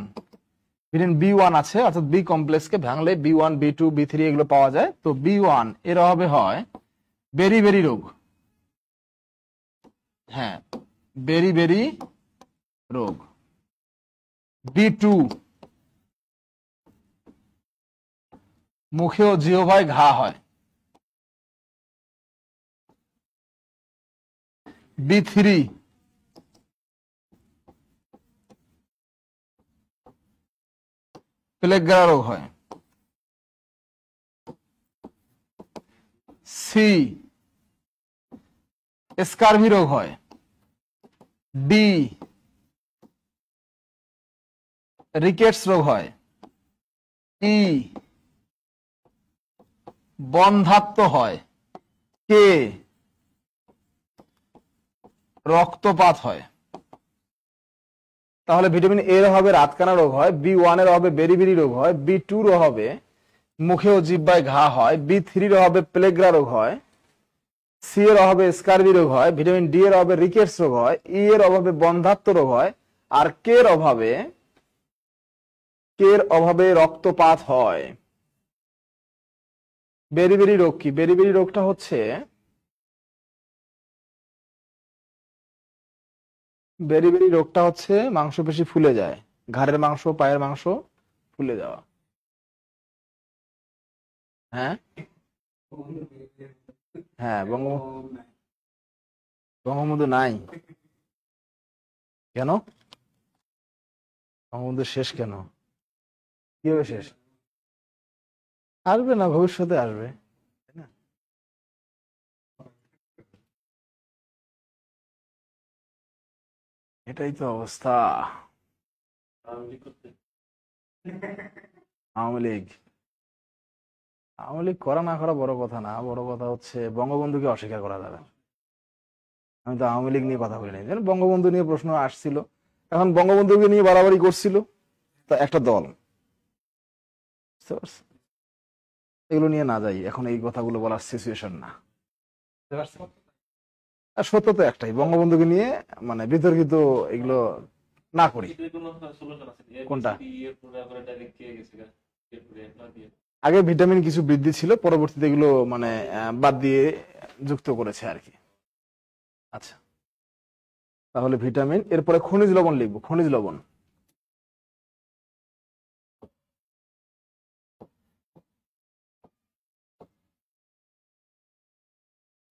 ভিটামিন বি1 আছে, অর্থাৎ বি কমপ্লেক্সকে ভাঙলে বি1, বি2, বি3 এগুলো পাওয়া যায়। তো বি1 এর অভাবে হয় বেরি বেরি রোগ। হ্যাঁ, বেরি বেরি রোগ। বি2 মুখে ও জিহ্বায় ঘা হয়। বি3 প্লেগরা রোগ হয়। সি স্কারভি রোগ হয়। ডি রিকেটস রোগ হয়। ই বন্ধ্যাত্ব হয়। কে রক্তপাত হয়। তাহলে ভিটামিন এর অভাবে রাতকানা রোগ হয়, বি1 এর অভাবে বেরিবেরি রোগ হয়, বি2 এর অভাবে মুখে ও জিহ্বায় ঘা হয়, বি3 এর অভাবে প্লেগরা রোগ হয়, সি এর অভাবে স্কারবি রোগ হয়, ভিটামিন ডি এর অভাবে রিকেটস রোগ হয়, ই এর অভাবে বন্ধ্যাত্ব রোগ হয়, আর কে এর অভাবে রক্তপাত হয়। বেরিবেরি রোগ কি? বেরিবেরি রোগটা হচ্ছে, বেরিবেরি রোগটা হচ্ছে মাংসপেশি ফুলে যায়, ঘাড়ের মাংস, পায়ের মাংস ফুলে যাওয়া। হ্যাঁ, হ্যাঁ, বঙ্গবন্ধু নাই কেন? বঙ্গবন্ধু শেষ কেন? কিভাবে শেষ? আসবে না, ভবিষ্যতে আসবে, তাই না? এটাই তো অবস্থা। আওয়ামী লীগ আওয়ামী লীগ করা না করা বড় কথা না, বড় কথা হচ্ছে বঙ্গবন্ধুকে অস্বীকার করা যাবে না। আমি তো আওয়ামী লীগ নিয়ে কথা বলি নাই, বঙ্গবন্ধু নিয়ে প্রশ্ন আসছিল, এখন বঙ্গবন্ধুকে নিয়ে বাড়াবাড়ি করছিল তা একটা দল, বুঝতে পারছো? এগুলো নিয়ে না যাই, এখন এই কথাগুলো বলার সিচুয়েশন না, বুঝতে পারছো? আর সত্য তো একটাই, বঙ্গবন্ধুকে নিয়ে মানে বিতর্কিত এগুলো না করি। কোনটা? আগে ভিটামিন কিছু বৃদ্ধি ছিল, পরবর্তীতে এগুলো মানে বাদ দিয়ে যুক্ত করেছে আর কি। আচ্ছা, তাহলে ভিটামিন, এরপরে খনিজ লবণ লিখবো। খনিজ লবণ,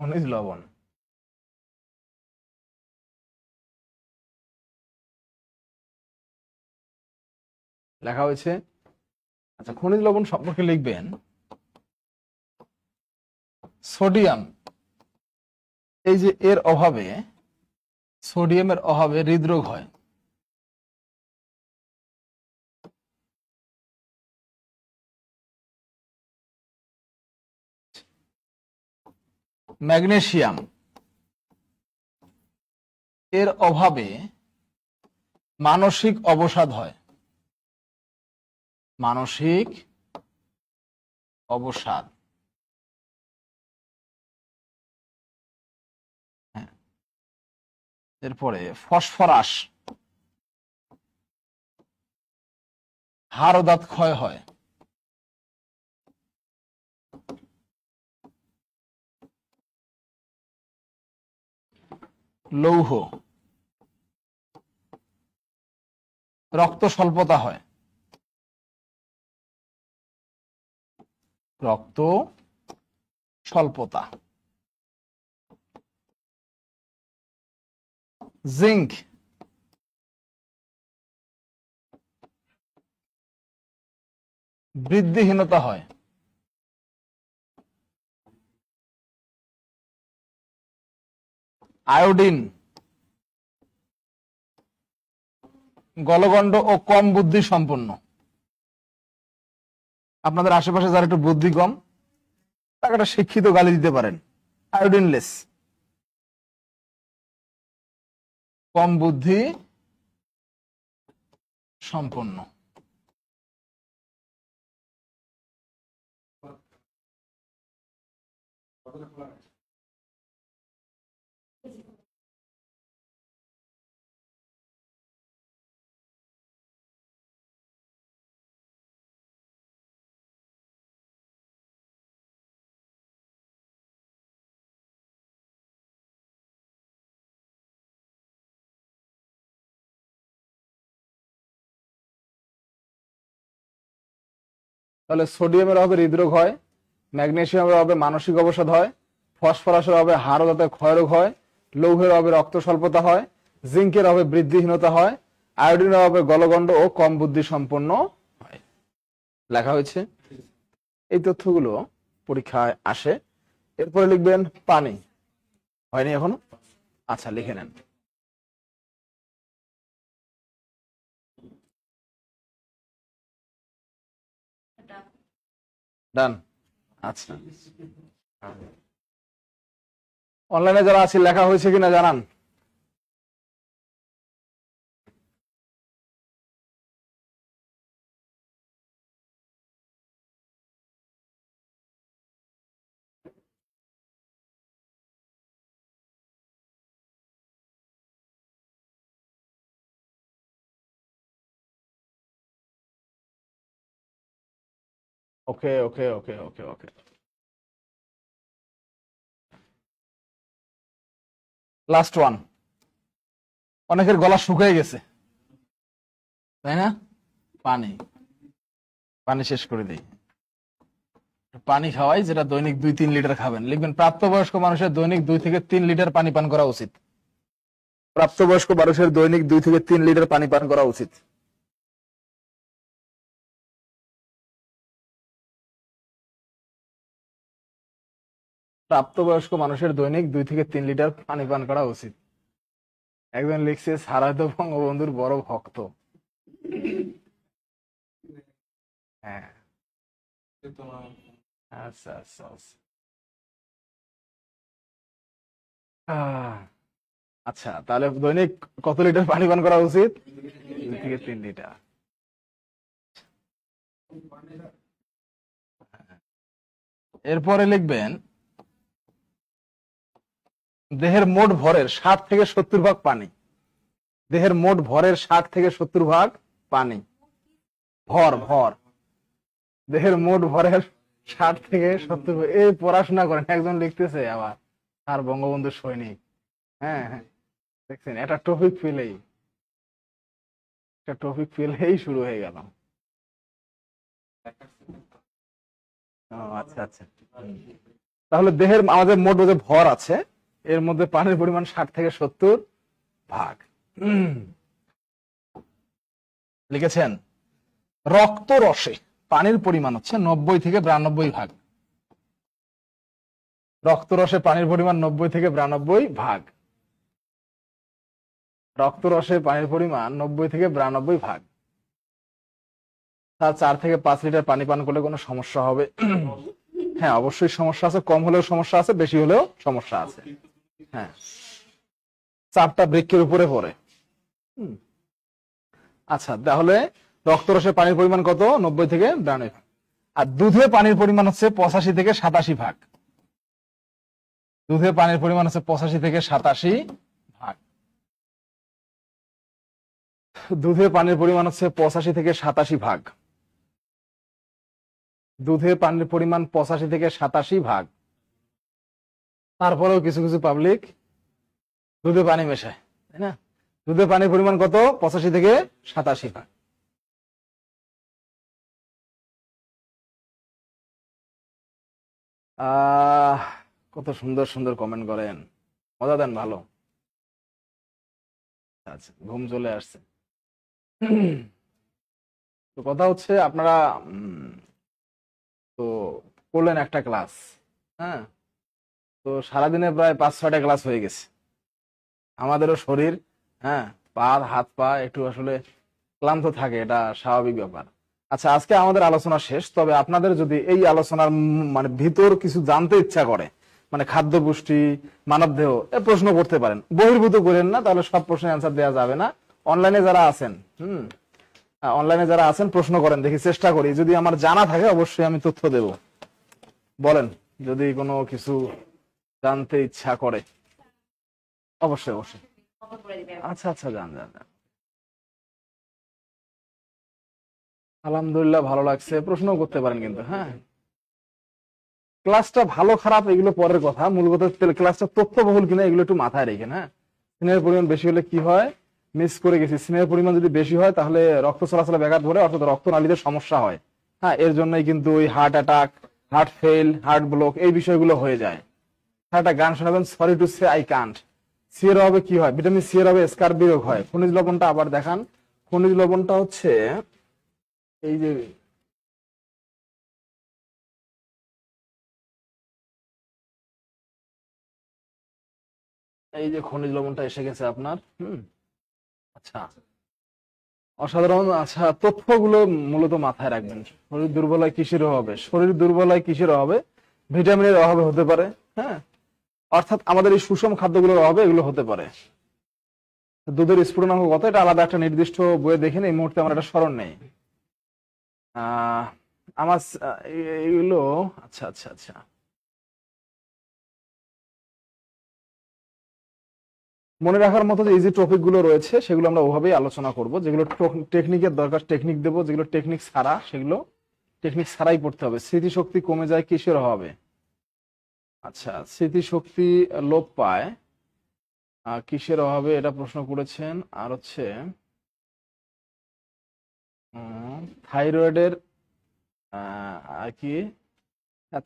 খনিজ লবণ লেখা হয়েছে। আচ্ছা, খনিজ লবণ সম্পর্কে লিখবেন সোডিয়াম। এই যে এর অভাবে, সোডিয়ামের অভাবে হৃদরোগ হয়। ম্যাগনেসিয়াম এর অভাবে মানসিক অবসাদ হয়। মানসিক অবসাদ, হ্যাঁ। এরপরে ফসফরাস, হাড় ও দাঁত ক্ষয় হয়। লৌহ, রক্ত স্বল্পতা হয়। রক্ত স্বল্পতা। জিঙ্ক, বৃদ্ধিহীনতা হয়। আয়োডিন, গলগণ্ড ও কম বুদ্ধি সম্পন্ন। আপনাদের আশেপাশে যারা একটু বুদ্ধি কম, তাকে একটা শিক্ষিত গালি দিতে পারেন, আয়োডিনলেস, কম বুদ্ধি সম্পন্ন। তাহলে সোডিয়ামের অভাবে হৃদরোগ হয়, ম্যাগনেসিয়ামের অভাবে মানসিক অবসাদ হয়, ফসফরাসের অভাবে হাড় ও দাঁতের ক্ষয়রোগ হয়, লৌহের অভাবে রক্ত স্বল্পতা হয়, জিঙ্কের অভাবে বৃদ্ধিহীনতা হয়, আয়োডিনের অভাবে গলগণ্ড ও কম বুদ্ধি সম্পন্ন হয়। লেখা হয়েছে। এই তথ্যগুলো পরীক্ষায় আসে। এরপরে লিখবেন পানি। হয়নি এখনো? আচ্ছা, লিখে নেন। ডান। আচ্ছা, অনলাইনে যারা আছে লেখা হয়েছে কিনা জানান। Okay okay okay okay okay. Last one. অনেকের গলা শুকিয়ে গেছে, তাই না? পানি, পানি শেষ করে দিই। পানি খাওয়াই, যেটা দৈনিক 2-3 লিটার খাবেন। লিখবেন প্রাপ্তবয়স্ক মানুষের দৈনিক 2 থেকে 3 লিটার পানি পান করা উচিত। প্রাপ্তবয়স্ক মানুষের দৈনিক 2 থেকে 3 লিটার পানি পান করা উচিত। প্রাপ্তবয়স্ক মানুষের দৈনিক 2 থেকে 3 লিটার পানি পান করা উচিত। একজন লিখছে স্যার হয়তো বঙ্গবন্ধুর বড় ভক্ত। হ্যাঁ, আচ্ছা আচ্ছা আচ্ছা। আহ, আচ্ছা, তাহলে দৈনিক কত লিটার পানি পান করা উচিত? 2 থেকে 3 লিটার। এরপরে লিখবেন দেহের মোট ভরের 60 থেকে 70 ভাগ পানি। দেহের মোট ভরের 60 থেকে 70 ভাগ পানি। ভর ভর দেহের মোট ভরের 60 থেকে 70 এই পড়াশোনা করেন। একজন লিখতেছে আবার আর বঙ্গবন্ধু সৈনিক। হ্যাঁ হ্যাঁ, দেখছেন, একটা টপিক ফেলেই শুরু হয়ে গেল। আচ্ছা আচ্ছা। তাহলে দেহের আমাদের মোট যে ভর আছে এর মধ্যে পানির পরিমাণ 60 থেকে 70 ভাগ। লিখেছেন রক্ত রসে পানির পরিমাণ হচ্ছে 90 থেকে 92 ভাগ। রক্ত রসে পানির পরিমাণ 90 থেকে 92 ভাগ। রক্ত রসে পানির পরিমাণ 90 থেকে 92 ভাগ। তার 4 থেকে 5 লিটার পানি পান করলে কোনো সমস্যা হবে? হ্যাঁ, অবশ্যই সমস্যা আছে। কম হলেও সমস্যা আছে, বেশি হলেও সমস্যা আছে। হ্যাঁ, চাপটা বৃক্কের উপরে পড়ে। আচ্ছা, তাহলে রক্তরসে পানির পরিমাণ কত? 90 থেকে 92 ভাগ। আর দুধে পানির পরিমাণ হচ্ছে 85 থেকে 87 ভাগ। দুধে পানির পরিমাণ হচ্ছে 85 থেকে 87 ভাগ। দুধে পানির পরিমাণ হচ্ছে 85 থেকে 87 ভাগ। দুধে পানির পরিমাণ 85 থেকে 87 ভাগ। তারপরেও কিছু কিছু পাবলিক দুধে পানি মেশায়, তাই না? দুধে পানির পরিমাণ কত? 85 থেকে 87 ভাগ। কত সুন্দর সুন্দর কমেন্ট করেন, মজা দেন, ভালো। আচ্ছা, ঘুম চলে আসছে। তো কথা হচ্ছে আপনারা তো করলেন একটা ক্লাস, হ্যাঁ, তো সারাদিনে প্রায় 5-6টা ক্লাস হয়ে গেছে। আমাদেরও শরীর, হ্যাঁ, হাত পা একটু আসলে ক্লান্ত থাকে, এটা স্বাভাবিক ব্যাপার। আচ্ছা, আজকে আমাদের আলোচনা শেষ। তবে আপনাদের যদি এই আলোচনার মানে ভিতর কিছু জানতে ইচ্ছা করে, মানে খাদ্য পুষ্টি, মানব দেহ, এ প্রশ্ন করতে পারেন। বহির্ভূত করেন না, তাহলে সব প্রশ্নের অ্যান্সার দেওয়া যাবে না। অনলাইনে যারা আছেন, অনলাইনে যারা আছেন প্রশ্ন করেন, দেখি, চেষ্টা করি। যদি আমার জানা থাকে অবশ্যই আমি তথ্য দেব। বলেন যদি কোনো কিছু জানতে ইচ্ছা করে। অবশ্যই অবশ্যই। আচ্ছা আচ্ছা, যান যান যান। আলহামদুলিল্লাহ, ভালো লাগছে। প্রশ্ন করতে পারেন কিন্তু। হ্যাঁ, ক্লাসটা ভালো খারাপ এগুলো পরের কথা, মূল কথা ক্লাসটা তথ্যবহুল কিনা এগুলো একটু মাথায় রেখেন। হ্যাঁ, স্নেহের পরিমাণ বেশি হলে কি হয়, মিস করে গেছি। স্নেহের পরিমাণ যদি বেশি হয় তাহলে রক্ত চলাচলে ব্যাঘাত ঘটে, অর্থাৎ রক্তনালীতে সমস্যা হয়। হ্যাঁ, এর জন্যই কিন্তু ওই heart attack, heart fail, heart block এই বিষয়গুলো হয়ে যায়। একটা গান শোনাবেন, sorry to say I can't. C এর হবে কি হয়? ভিটামিন সি এর হবে স্কারবি রোগ হয়। খনিজ লবণটা আবার দেখান। খনিজ লবণটা হচ্ছে এই যে খনিজ লবণটা এসে গেছে আপনার। আচ্ছা, অসাধারণ। আচ্ছা, তথ্যগুলো মূলত মাথায় রাখবেন। শরীর দুর্বল হয় কিসের অভাবে? শরীর দুর্বল হয় কিসের অভাবে? ভিটামিনের অভাবে হতে পারে। হ্যাঁ, অর্থাৎ আমাদের এই সুষম খাদ্যগুলোর অভাবে এগুলো হতে পারে। দুধের স্ফুটনাঙ্ক কত, এটা আলাদা একটা নির্দিষ্ট বইয়ে দেখেন, এই মুহূর্তে আমার এটা স্মরণ নেই। আমার এগুলো, আচ্ছা আচ্ছা আচ্ছা, মনে রাখার মতো যে ইজি টপিক গুলো রয়েছে সেগুলো আমরা ওভাবেই আলোচনা করব। যেগুলো টেকনিকের দরকার টেকনিক দেবো, যেগুলো টেকনিক ছাড়া সেগুলো টেকনিক ছাড়াই পড়তে হবে। স্মৃতিশক্তি কমে যায় কিসের অভাবে? আচ্ছা, স্মৃতিশক্তি লোপ পায় কিসের অভাবে, এটা প্রশ্ন করেছেন। আর হচ্ছে থাইরয়েডের আর কি,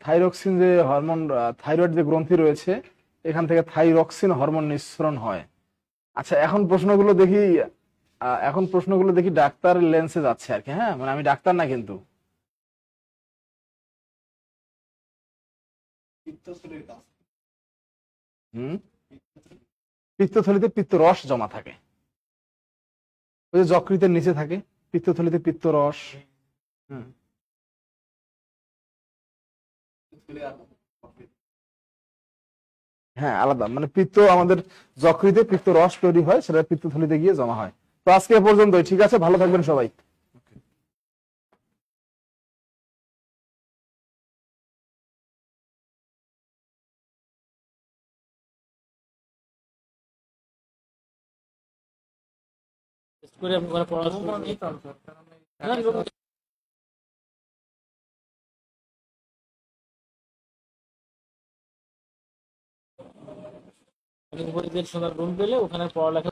থাইরক্সিন যে হরমোন, থাইরয়েড যে গ্রন্থি রয়েছে এখান থেকে থাইরক্সিন হরমোন নিঃসরণ হয়। আচ্ছা, এখন প্রশ্নগুলো দেখি ডাক্তার লেন্সে যাচ্ছে আর কি। হ্যাঁ, মানে আমি ডাক্তার না কিন্তু। হুম, পিত্তথলিতে পিত্তরস জমা থাকে। ওই যে যকৃতের নিচে থাকে পিত্তথলিতে পিত্তরস। হুম, হ্যাঁ আলাদা, মানে পিত্ত আমাদের যকৃতে পিত্তরস তৈরি হয়, সেটা পিত্তথলিতে গিয়ে জমা হয়। তো আজকে এ পর্যন্তই, ঠিক আছে, ভালো থাকবেন সবাই। করে আপনি ওখানে পড়াশোনা উপরে যে সোনার রুম পেলে ওখানে পড়ালেখা